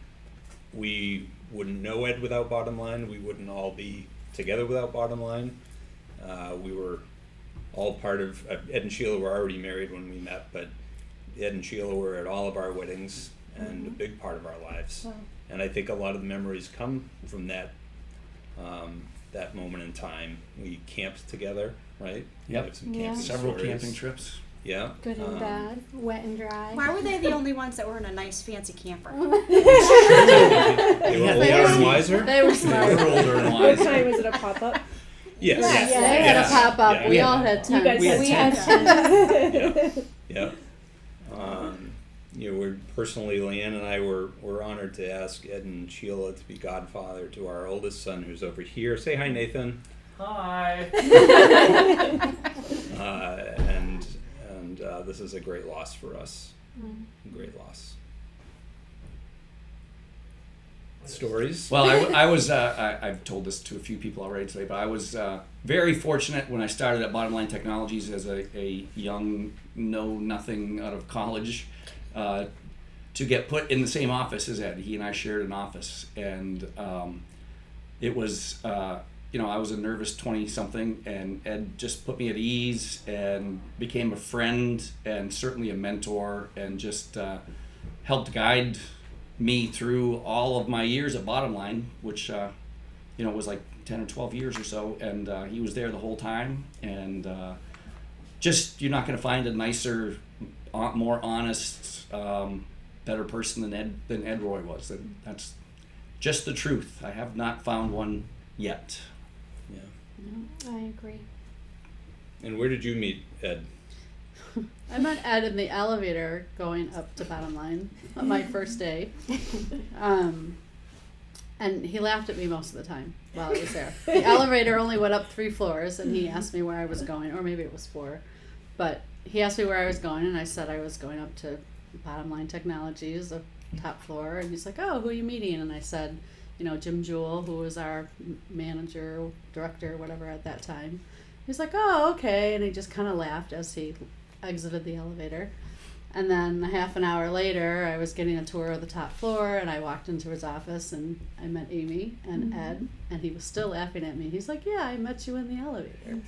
We wouldn't know Ed without Bottom Line. We wouldn't all be together without Bottom Line. We were all part of, Ed and Sheila were already married when we met, but Ed and Sheila were at all of our weddings and a big part of our lives. Wow. And I think a lot of the memories come from that that moment in time. We camped together, right? We Yep. have some camping Several stories. camping trips. Yeah. Good and bad, wet and dry. Why were they the only ones that were in a nice fancy camper? They were older and wiser? They were smart. They were older and What wiser. time was it? A pop-up? Yes. Yeah, they had a pop-up. Yeah. We all had You guys tents. had tents. Yeah. We're personally, Leanne and I were honored to ask Ed and Sheila to be godfather to our oldest son, who's over here. Say hi, Nathan. Hi. And this is a great loss for us. A great loss. Stories? Well, I was, I've told this to a few people already today, but I was very fortunate when I started at Bottom Line Technologies as a young, know-nothing out of college, to get put in the same office as Ed. He and I shared an office, and it was, I was a nervous 20-something, and Ed just put me at ease and became a friend and certainly a mentor, and just helped guide me through all of my years at Bottom Line, which was like 10 or 12 years or so, and he was there the whole time, and just, you're not going to find a nicer, more honest, better person than Ed Roy was. That's just the truth. I have not found one yet. Yeah. I agree. And where did you meet Ed? I met Ed in the elevator going up to Bottom Line on my first day. And he laughed at me most of the time while I was there. The elevator only went up 3 floors, and he asked me where I was going, or maybe it was 4. But he asked me where I was going, and I said I was going up to Bottom Line Technologies, the top floor. And he's like, "Oh, who are you meeting?" And I said, Jim Jewell, who was our manager, director, whatever at that time. He's like, "Oh, okay." And he just kind of laughed as he exited the elevator. And then half an hour later, I was getting a tour of the top floor, and I walked into his office, and I met Amy and Ed, and he was still laughing at me. He's like, "Yeah, I met you in the elevator."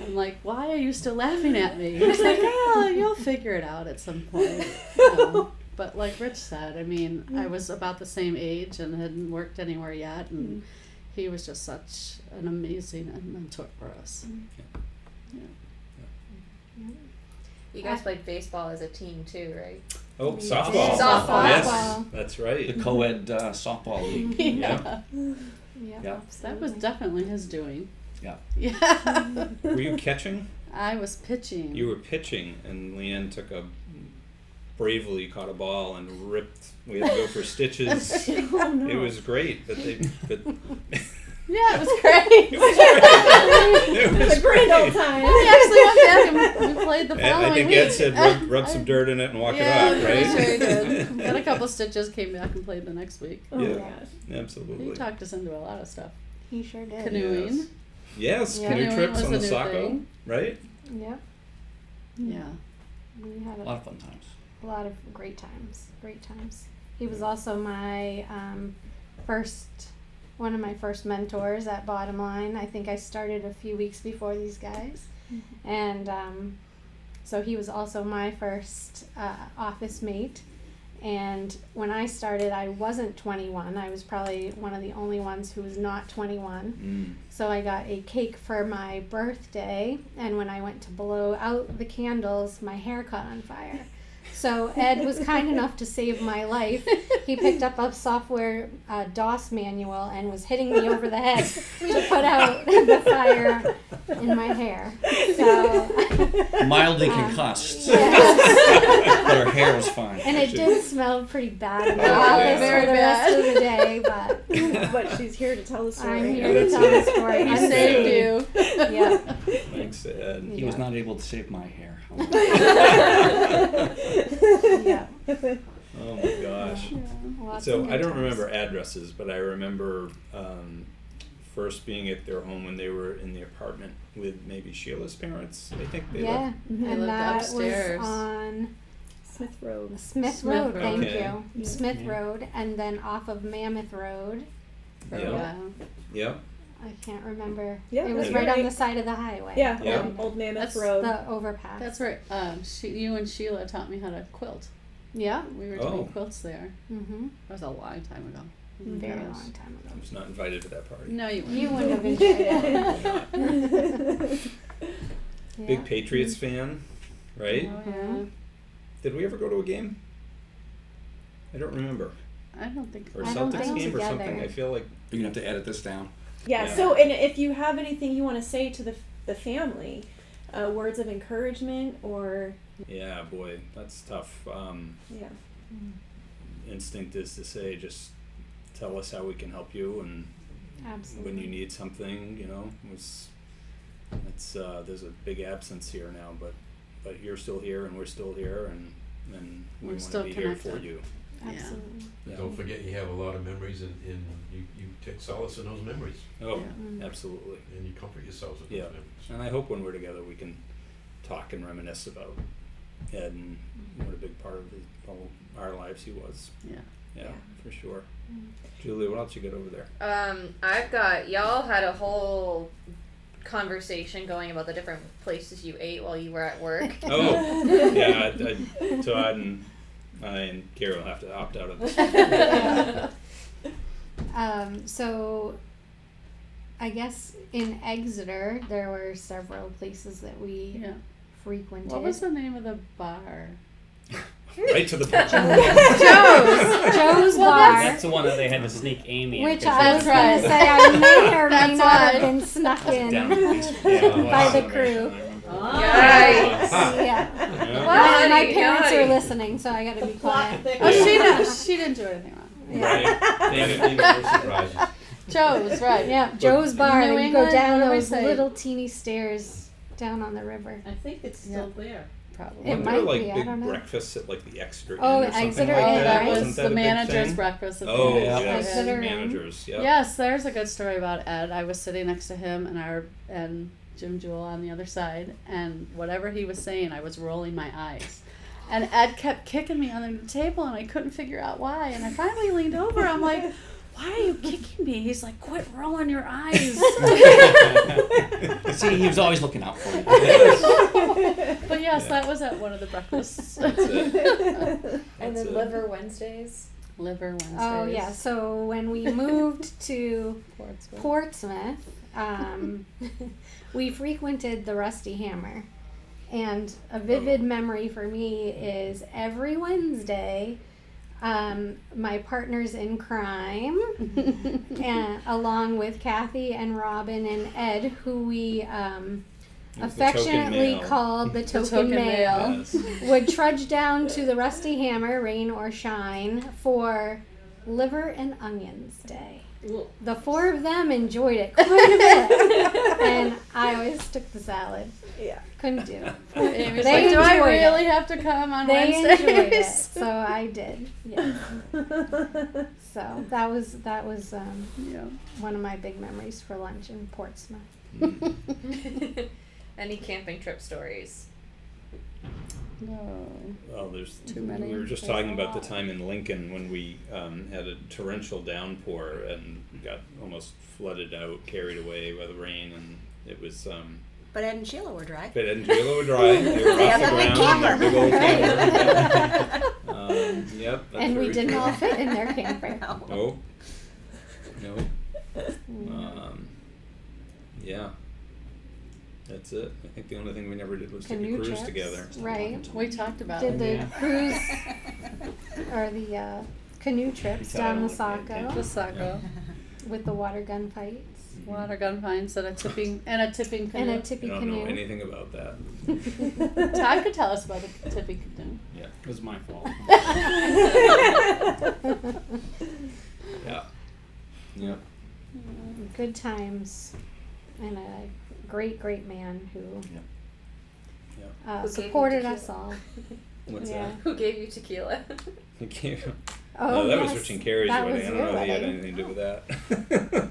I'm like, "Why are you still laughing at me?" He's like, "Oh, you'll figure it out at some point." But like Rich said, I mean, I was about the same age and hadn't worked anywhere yet, and he was just such an amazing mentor for us. You guys played baseball as a team too, right? Oh, softball. Softball. Yes, that's right. The co-ed softball league. Yeah. Yeah. That was definitely his doing. Yeah. Yeah. Were you catching? I was pitching. You were pitching, and Leanne bravely caught a ball and ripped. We had to go for stitches. Oh, no. It was great, but Yeah, it was great. It was a grand old great. time. We actually went back and we played the following I think week. Ed said rub some dirt in it and walk it off, right? Yeah, sure he did. Got a couple stitches, came back and played the next week. Oh Yeah, my gosh. absolutely. He talked us into a lot of stuff. He sure did. Canoeing. Yes, Yeah. canoe Canoeing trips was on a the new Saco, thing. right? Yep. Yeah. We had A lot of fun times. a lot of great times. Great times. He was also my one of my first mentors at Bottom Line. I think I started a few weeks before these guys. Mm-hmm. And so he was also my first office mate. And when I started, I wasn't 21. I was probably one of the only ones who was not 21. So I got a cake for my birthday, and when I went to blow out the candles, my hair caught on fire. So Ed was kind enough to save my life. He picked up a software DOS manual and was hitting me over the head to put out the fire in my hair. So Mildly concussed. Yes. But her hair was fine. And it did smell pretty bad in the Oh, office yeah. for Very the rest bad. of the day, but But she's here to tell the story. I'm Yeah, here to that's tell it. the story. He I'm saved saved. you. Yeah. Thanks, Ed. He was not able to save my hair. Yeah. Oh my gosh. Lots So of good I don't times. remember addresses, but I remember first being at their home when they were in the apartment with maybe Sheila's parents. I think they Yeah, lived. and lived that upstairs. was on Smith Road. Smith Smith Road. Road. Thank Okay. you, Yeah. Smith Yeah. Road, and then off of Mammoth Road. For a Yeah. while. Yeah. I can't remember. Yeah, it was that's right on right. the side of the highway. Yeah, Yeah. Old Mammoth That's Road. The overpass. That's where you and Sheila taught me how to quilt. Yeah. We were Oh. doing quilts there. Mm-hmm. That was a long time ago. Very Gosh. long time ago. I was not invited to that party. No, you You weren't. wouldn't have enjoyed it. Big Yeah. Patriots fan, right? Oh, yeah. Did we ever go to a game? I don't remember. I don't think. Or a I don't Celtics think game or together. something. I feel like You're going to have to edit this down. Yeah, Yeah. so and if you have anything you want to say to the family, words of encouragement or yeah, boy, that's tough. yeah. Instinct is to say, just tell us how we can help you, and Absolutely. when you need something, it's there's a big absence here now, but you're still here and we're still here, and we We're want to still be here for connected. you. Absolutely. Yeah. Don't forget you have a lot of memories, and you take solace in those memories. Oh, Mm. absolutely. And you comfort yourselves with Yeah. those memories. And I hope when we're together we can talk and reminisce about Ed and what a big part of our lives he was. Yeah. Yeah, for sure. Julie, what else you got over there? I've got, y'all had a whole conversation going about the different places you ate while you were at work. Oh, yeah. Todd and I and Kara will have to opt out of this. So I guess in Exeter there were several places that we Yeah. frequented. What was the name of the bar? Right to the point. Joe's Bar. That's the one that they had to sneak Amy in. Which 'cause I was they- going to say I may or may That's not why. have been snuck in Down in the basement. Yeah, by the wow. crew. Yikes. Yeah. What? My Naughty, parents are naughty. listening, so I got to be quiet. Oh, she didn't do anything wrong. Right. Even more surprises. Joe's, right. Yeah, Joe's Bar. New And you go England, down what do we those say? little teeny stairs down on the river. I think it's still there. Probably. It Weren't might there like be, I big don't know. breakfasts at like the Exeter Inn Oh, or something Exeter like Inn, that? right? Wasn't was that the a big manager's thing? breakfast. At the Oh, end. yeah. Exeter Inn. Managers, yeah. Yes, there's a good story about Ed. I was sitting next to him and Jim Jewell on the other side, and whatever he was saying, I was rolling my eyes. And Ed kept kicking me under the table, and I couldn't figure out why. And I finally leaned over. I'm like, "Why are you kicking me?" He's like, "Quit rolling your eyes." See, he was always looking out for you. But yes, that was at one of the breakfasts. And That's then it. Liver Wednesdays. Liver Wednesdays. Oh yeah, so when we moved to Portsmouth, we frequented the Rusty Hammer, And a vivid memory for me is every Wednesday, my partners in crime, and along with Kathy and Robin and Ed, who we affectionately called the token male, Yes. would trudge down to the Rusty Hammer, rain or shine, for Liver and Onions Day. The four of them enjoyed it quite a bit, and I always took the salad. Yeah. Couldn't do it. Amy's They like, do I enjoyed really it. have to come on They Wednesdays? enjoyed it, so I did. Yeah. So that was one of my big memories for lunch in Portsmouth. Any camping trip stories? No. Well, there's Too many. We were just There's talking a about the lot. time in Lincoln when we had a torrential downpour and got almost flooded out, carried away by the rain, and it was. But Ed and Sheila were dry. But Ed and Sheila were dry. They were They off had the a big ground in their big old camper. camper. Yep. That's And we very didn't true. all fit in their camper. No. No. Yeah. That's it. I think the only thing we never did was take a Canoe cruise trips, together. right? We talked about Did it. the Yeah. cruise or the canoe trips down the Saco The Saco. with the water gun fights Water gun finds and a tipping canoe. and a I tippy don't canoe. know anything about that. Todd could tell us about the tipping canoe. Yeah. It was my fault. Yeah. Yeah. Good times, and a great man who Who gave supported you us all. What's Yeah. that? Who gave you tequila? You can't. Oh, No, that was yes. Rich and Carrie's That wedding. was I don't your know if he had wedding. anything to do with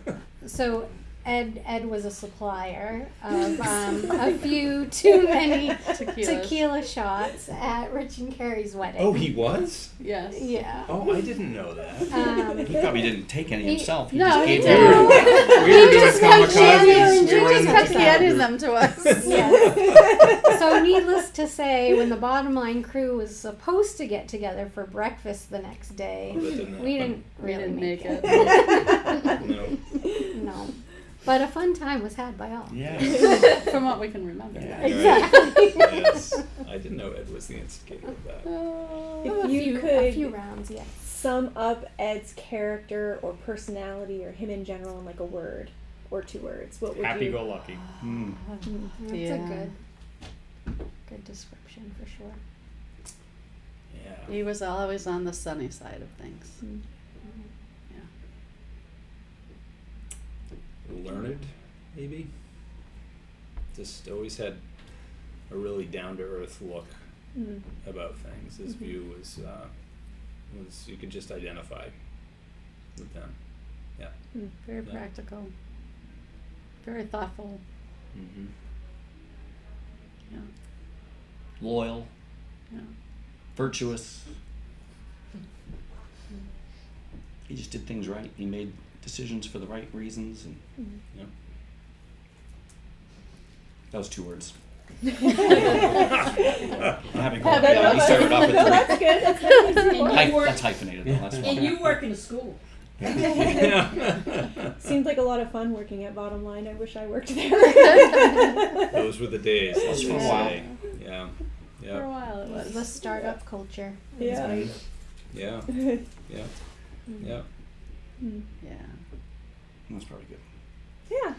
that. So Ed was a supplier of a few too many tequila shots at Rich and Carrie's wedding. Oh, he was? Yes. Yeah. Oh, I didn't know that. He probably didn't take any himself. He no, just he gave didn't. them. We were doing kamikazes. He just kept getting them to us. Yes. So needless to say, when the Bottom Line crew was supposed to get together for breakfast the next day, Oh, that didn't we happen. didn't really make it. No. No. But a fun time was had by all. Yes. From what we can remember. Yeah, Exactly. right. Yes. I didn't know Ed was the instigator of that. A If you few- could a few rounds, yes. sum up Ed's character or personality or him in general in like a word or two words, what would you? Happy-go-lucky. That's Yeah. a good description for sure. Yeah. He was always on the sunny side of things. Learned, maybe. Just always had a really down-to-earth look about things. His view was you could just identify with them. Yeah. Very Yeah. practical. Very thoughtful. Mm-hmm. Yeah. Loyal. Yeah. Virtuous. He just did things right. He made decisions for the right reasons, and Yeah. that was 2 words. Having Having yeah, he started off with 3. That's good. That's good. That's hyphenated though. That's And fine. you work in a school. Seems like a lot of fun working at Bottom Line. I wish I worked there. Those were the days. That's As for they a while. say. Yeah. For a Yeah. while it was. The startup culture. It was Yeah. great. Yeah. Yeah. Yeah. Yeah. That's probably good. Yeah.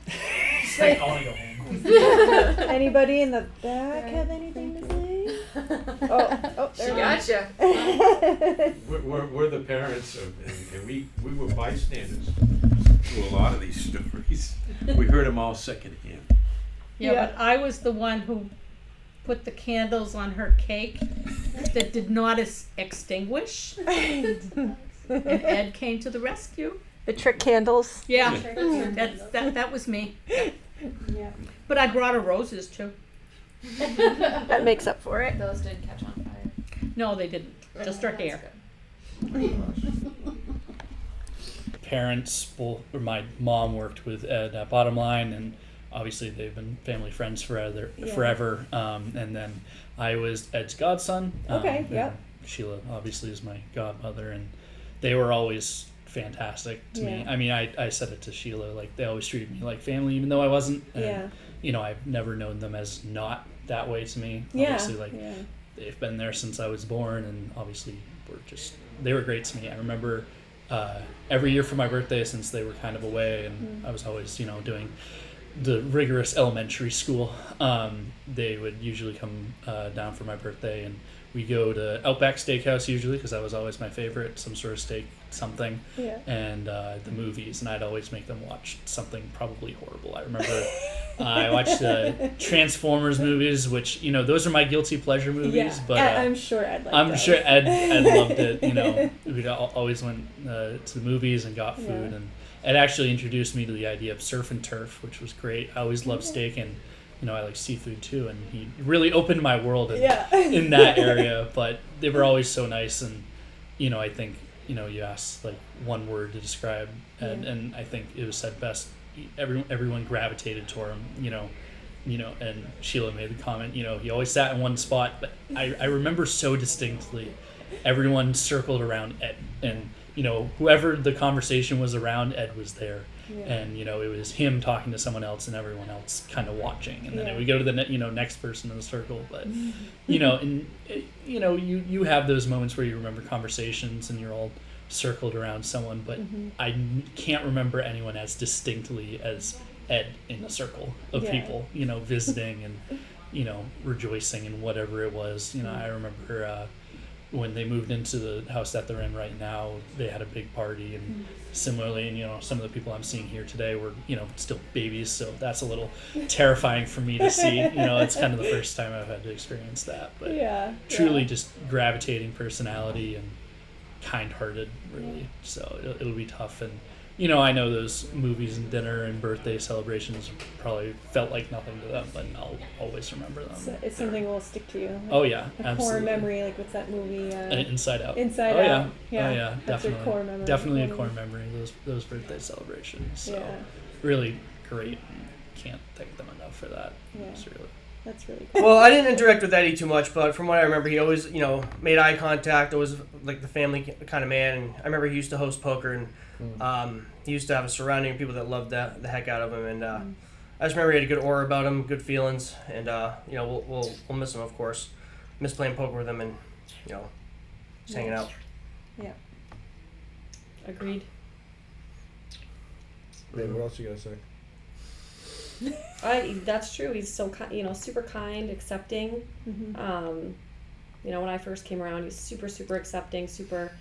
Like, I want to go home. Anybody in the back have anything to say? Oh, She there gotcha. We're the parents of, and we were bystanders to a lot of these stories. We heard them all secondhand. Yeah, Yeah. but I was the one who put the candles on her cake that did not extinguish. And Ed came to the rescue. The trick candles. Yeah, that was me. Yeah. But I brought her roses too. That makes up for it. Those did catch on fire. No, they didn't. Just her That's hair. Parents, both, or my mom worked with Ed at Bottom Line, and obviously they've been family friends forever. And then I was Ed's godson. Okay, and yep. Sheila obviously is my godmother, and they were always fantastic to me. Yeah. I mean, I said it to Sheila, like they always treated me like family, even though I wasn't. And Yeah. I've never known them as not that way to me. Yeah. Obviously, like they've been there since I was born, and obviously they were great to me. I remember every year for my birthday, since they were kind of away, and I was always doing the rigorous elementary school, they would usually come down for my birthday, and we go to Outback Steakhouse usually, because that was always my favorite, some sort of steak something, and the movies, and I'd always make them watch something probably horrible. I remember I watched the Transformers movies, which those are my guilty pleasure movies, but I'm sure Ed liked I'm those. sure Ed loved it. We'd always went to the movies and got food, and Ed actually introduced me to the idea of surf and turf, which was great. I always loved steak, and I like seafood too, and he really opened my world in that area. But they were always so nice, and I think you asked like one word to describe, and I think it was said best. Everyone gravitated toward him, and Sheila made the comment, he always sat in one spot, but I remember so distinctly everyone circled around Ed, and whoever the conversation was around, Ed was there. And it was him talking to someone else and everyone else kind of watching, and then it would go to the next person in the circle. But and you have those moments where you remember conversations and you're all circled around someone, but I can't remember anyone as distinctly as Ed in a circle of people visiting and rejoicing in whatever it was. I remember when they moved into the house that they're in right now, they had a big party, and similarly, and some of the people I'm seeing here today were still babies, so that's a little terrifying for me to see. It's kind of the first time I've had to experience that, but truly just gravitating personality and kind-hearted, really. So it'll be tough, and I know those movies and dinner and birthday celebrations probably felt like nothing to them, but I'll always remember them. So it's something that will stick to you. Like Oh yeah, a absolutely. core memory, like what's that movie? Inside Out. Inside Out. Yeah. Oh yeah, That's definitely. your core memory. Definitely a core memory. Those birthday celebrations. So really great. Can't thank them enough for that. That's really cool. Well, I didn't interact with Eddie too much, but from what I remember, he always, made eye contact. Always like the family kind of man. And I remember he used to host poker, and he used to have a surrounding of people that loved the heck out of him. And I just remember he had a good aura about him, good feelings, and we'll miss him, of course. Miss playing poker with him, and just hanging out. Yeah. Agreed. Man, what else you gotta say? That's true. He's so super kind, accepting. When I first came around, he was super, super accepting, super,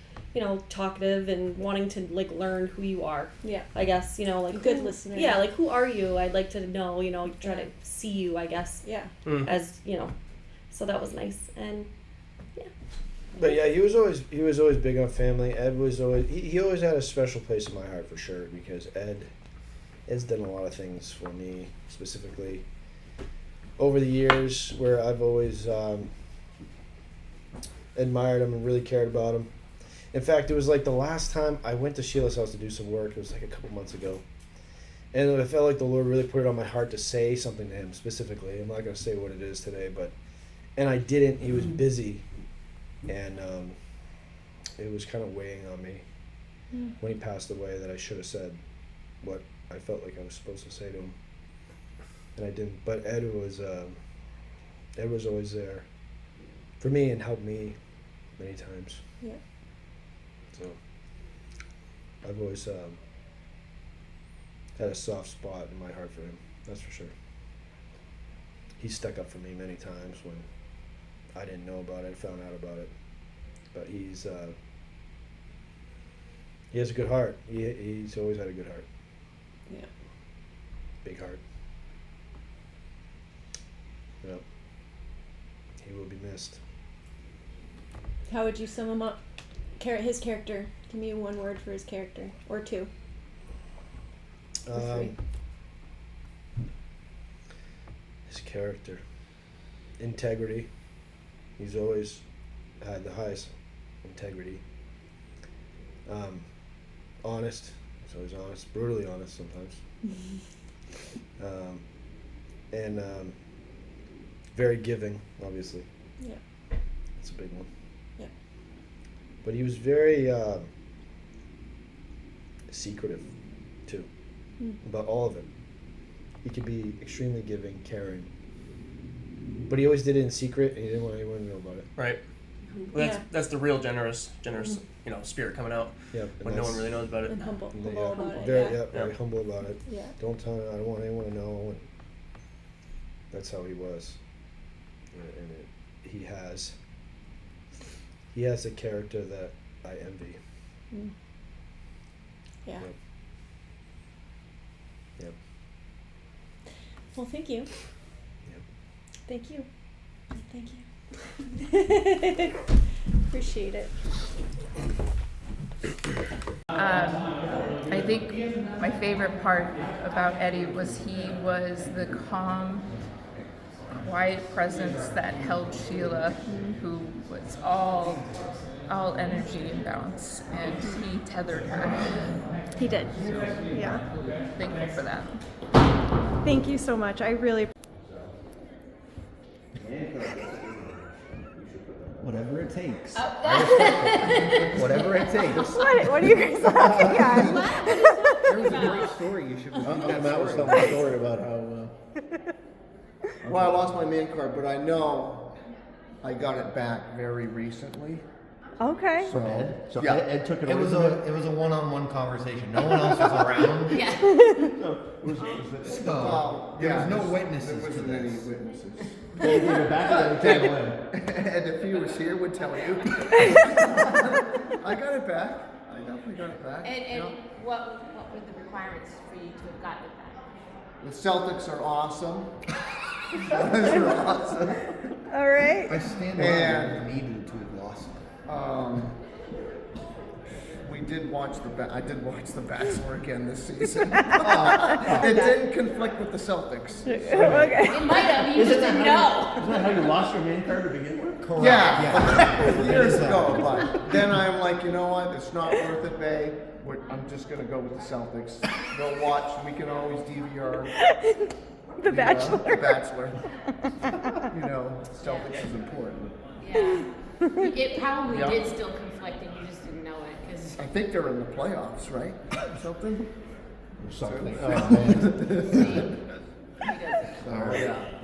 talkative, and wanting to like learn who you are. Yeah. I guess like a good listener. Yeah, like who are you? I'd like to know. Try to see you. I guess. Yeah. As so that was nice, and But yeah, he was always big on family. Ed was always he always had a special place in my heart for sure, because Ed's done a lot of things for me specifically over the years, where I've always admired him and really cared about him. In fact, it was like the last time I went to Sheila's house to do some work. It was like a couple months ago, and I felt like the Lord really put it on my heart to say something to him specifically. I'm not going to say what it is today, and I didn't. He was busy, and it was kind of weighing on me when he passed away, that I should have said what I felt like I was supposed to say to him, and I didn't. But Ed was always there for me and helped me many times. Yeah. So I've always had a soft spot in my heart for him. That's for sure. He stuck up for me many times when I didn't know about it, found out about it. But he has a good heart. He's always had a good heart. Yeah. Big heart. Yep. He will be missed. How would you sum him up? His character. Give me one word for his character, or two. Or three. His character. Integrity. He's always had the highest integrity. Honest. He's always honest. Brutally honest sometimes. And very giving, obviously. Yeah. That's a big one. Yeah. But he was very secretive, too, about all of it. he could be extremely giving, caring. But he always did it in secret, and he didn't want anyone to know about it. Right. Well, that's the real generous, spirit coming out. Yep. When no one really knows about it. And humble And about it. very humble about it. Yeah. Don't tell him. I don't want anyone to know. And that's how he was. And he has a character that I envy. Mm. Yeah. Yep. Yep. Well, thank you. Yep. Thank you. Thank you. Appreciate it. I think my favorite part about Eddie was he was the calm, quiet presence that held Sheila, who was all energy and bounce, and he tethered her. He did. So, Yeah. thankful for that. Thank you so much. I really. Whatever it takes. Whatever it takes. What are you guys laughing at? There was a great story. You should. Matt was telling a story about how. Well, I lost my man card, but I know I got it back very recently. Okay. So, So yeah. Ed took it It away. was It was a one-on-one conversation. No one else was around. Yeah. Well, There was no this- witnesses There to wasn't any this. witnesses. They gave it back and they table in. And if he was here, would tell you. I got it back. I definitely got it back. And what were the requirements for you to have gotten it back? The Celtics are awesome. They're awesome. All right. I stand by And needed to have lost. we did watch I did watch The Bachelor again this season. It didn't conflict with the Celtics. So. Okay. It might have. You just didn't know. Isn't that how you lost your man card to begin with? Correct. Yeah, years ago. But then I'm like, you know what? It's not worth it, babe. I'm just gonna go with the Celtics. They'll watch. We can always DVR. The Bachelor. The Bachelor. Celtics is important. Yeah. It probably Yeah. did still conflict, and you just didn't know it because. I think they're in the playoffs, right? Something. Something. So- Oh man. Oh, yeah.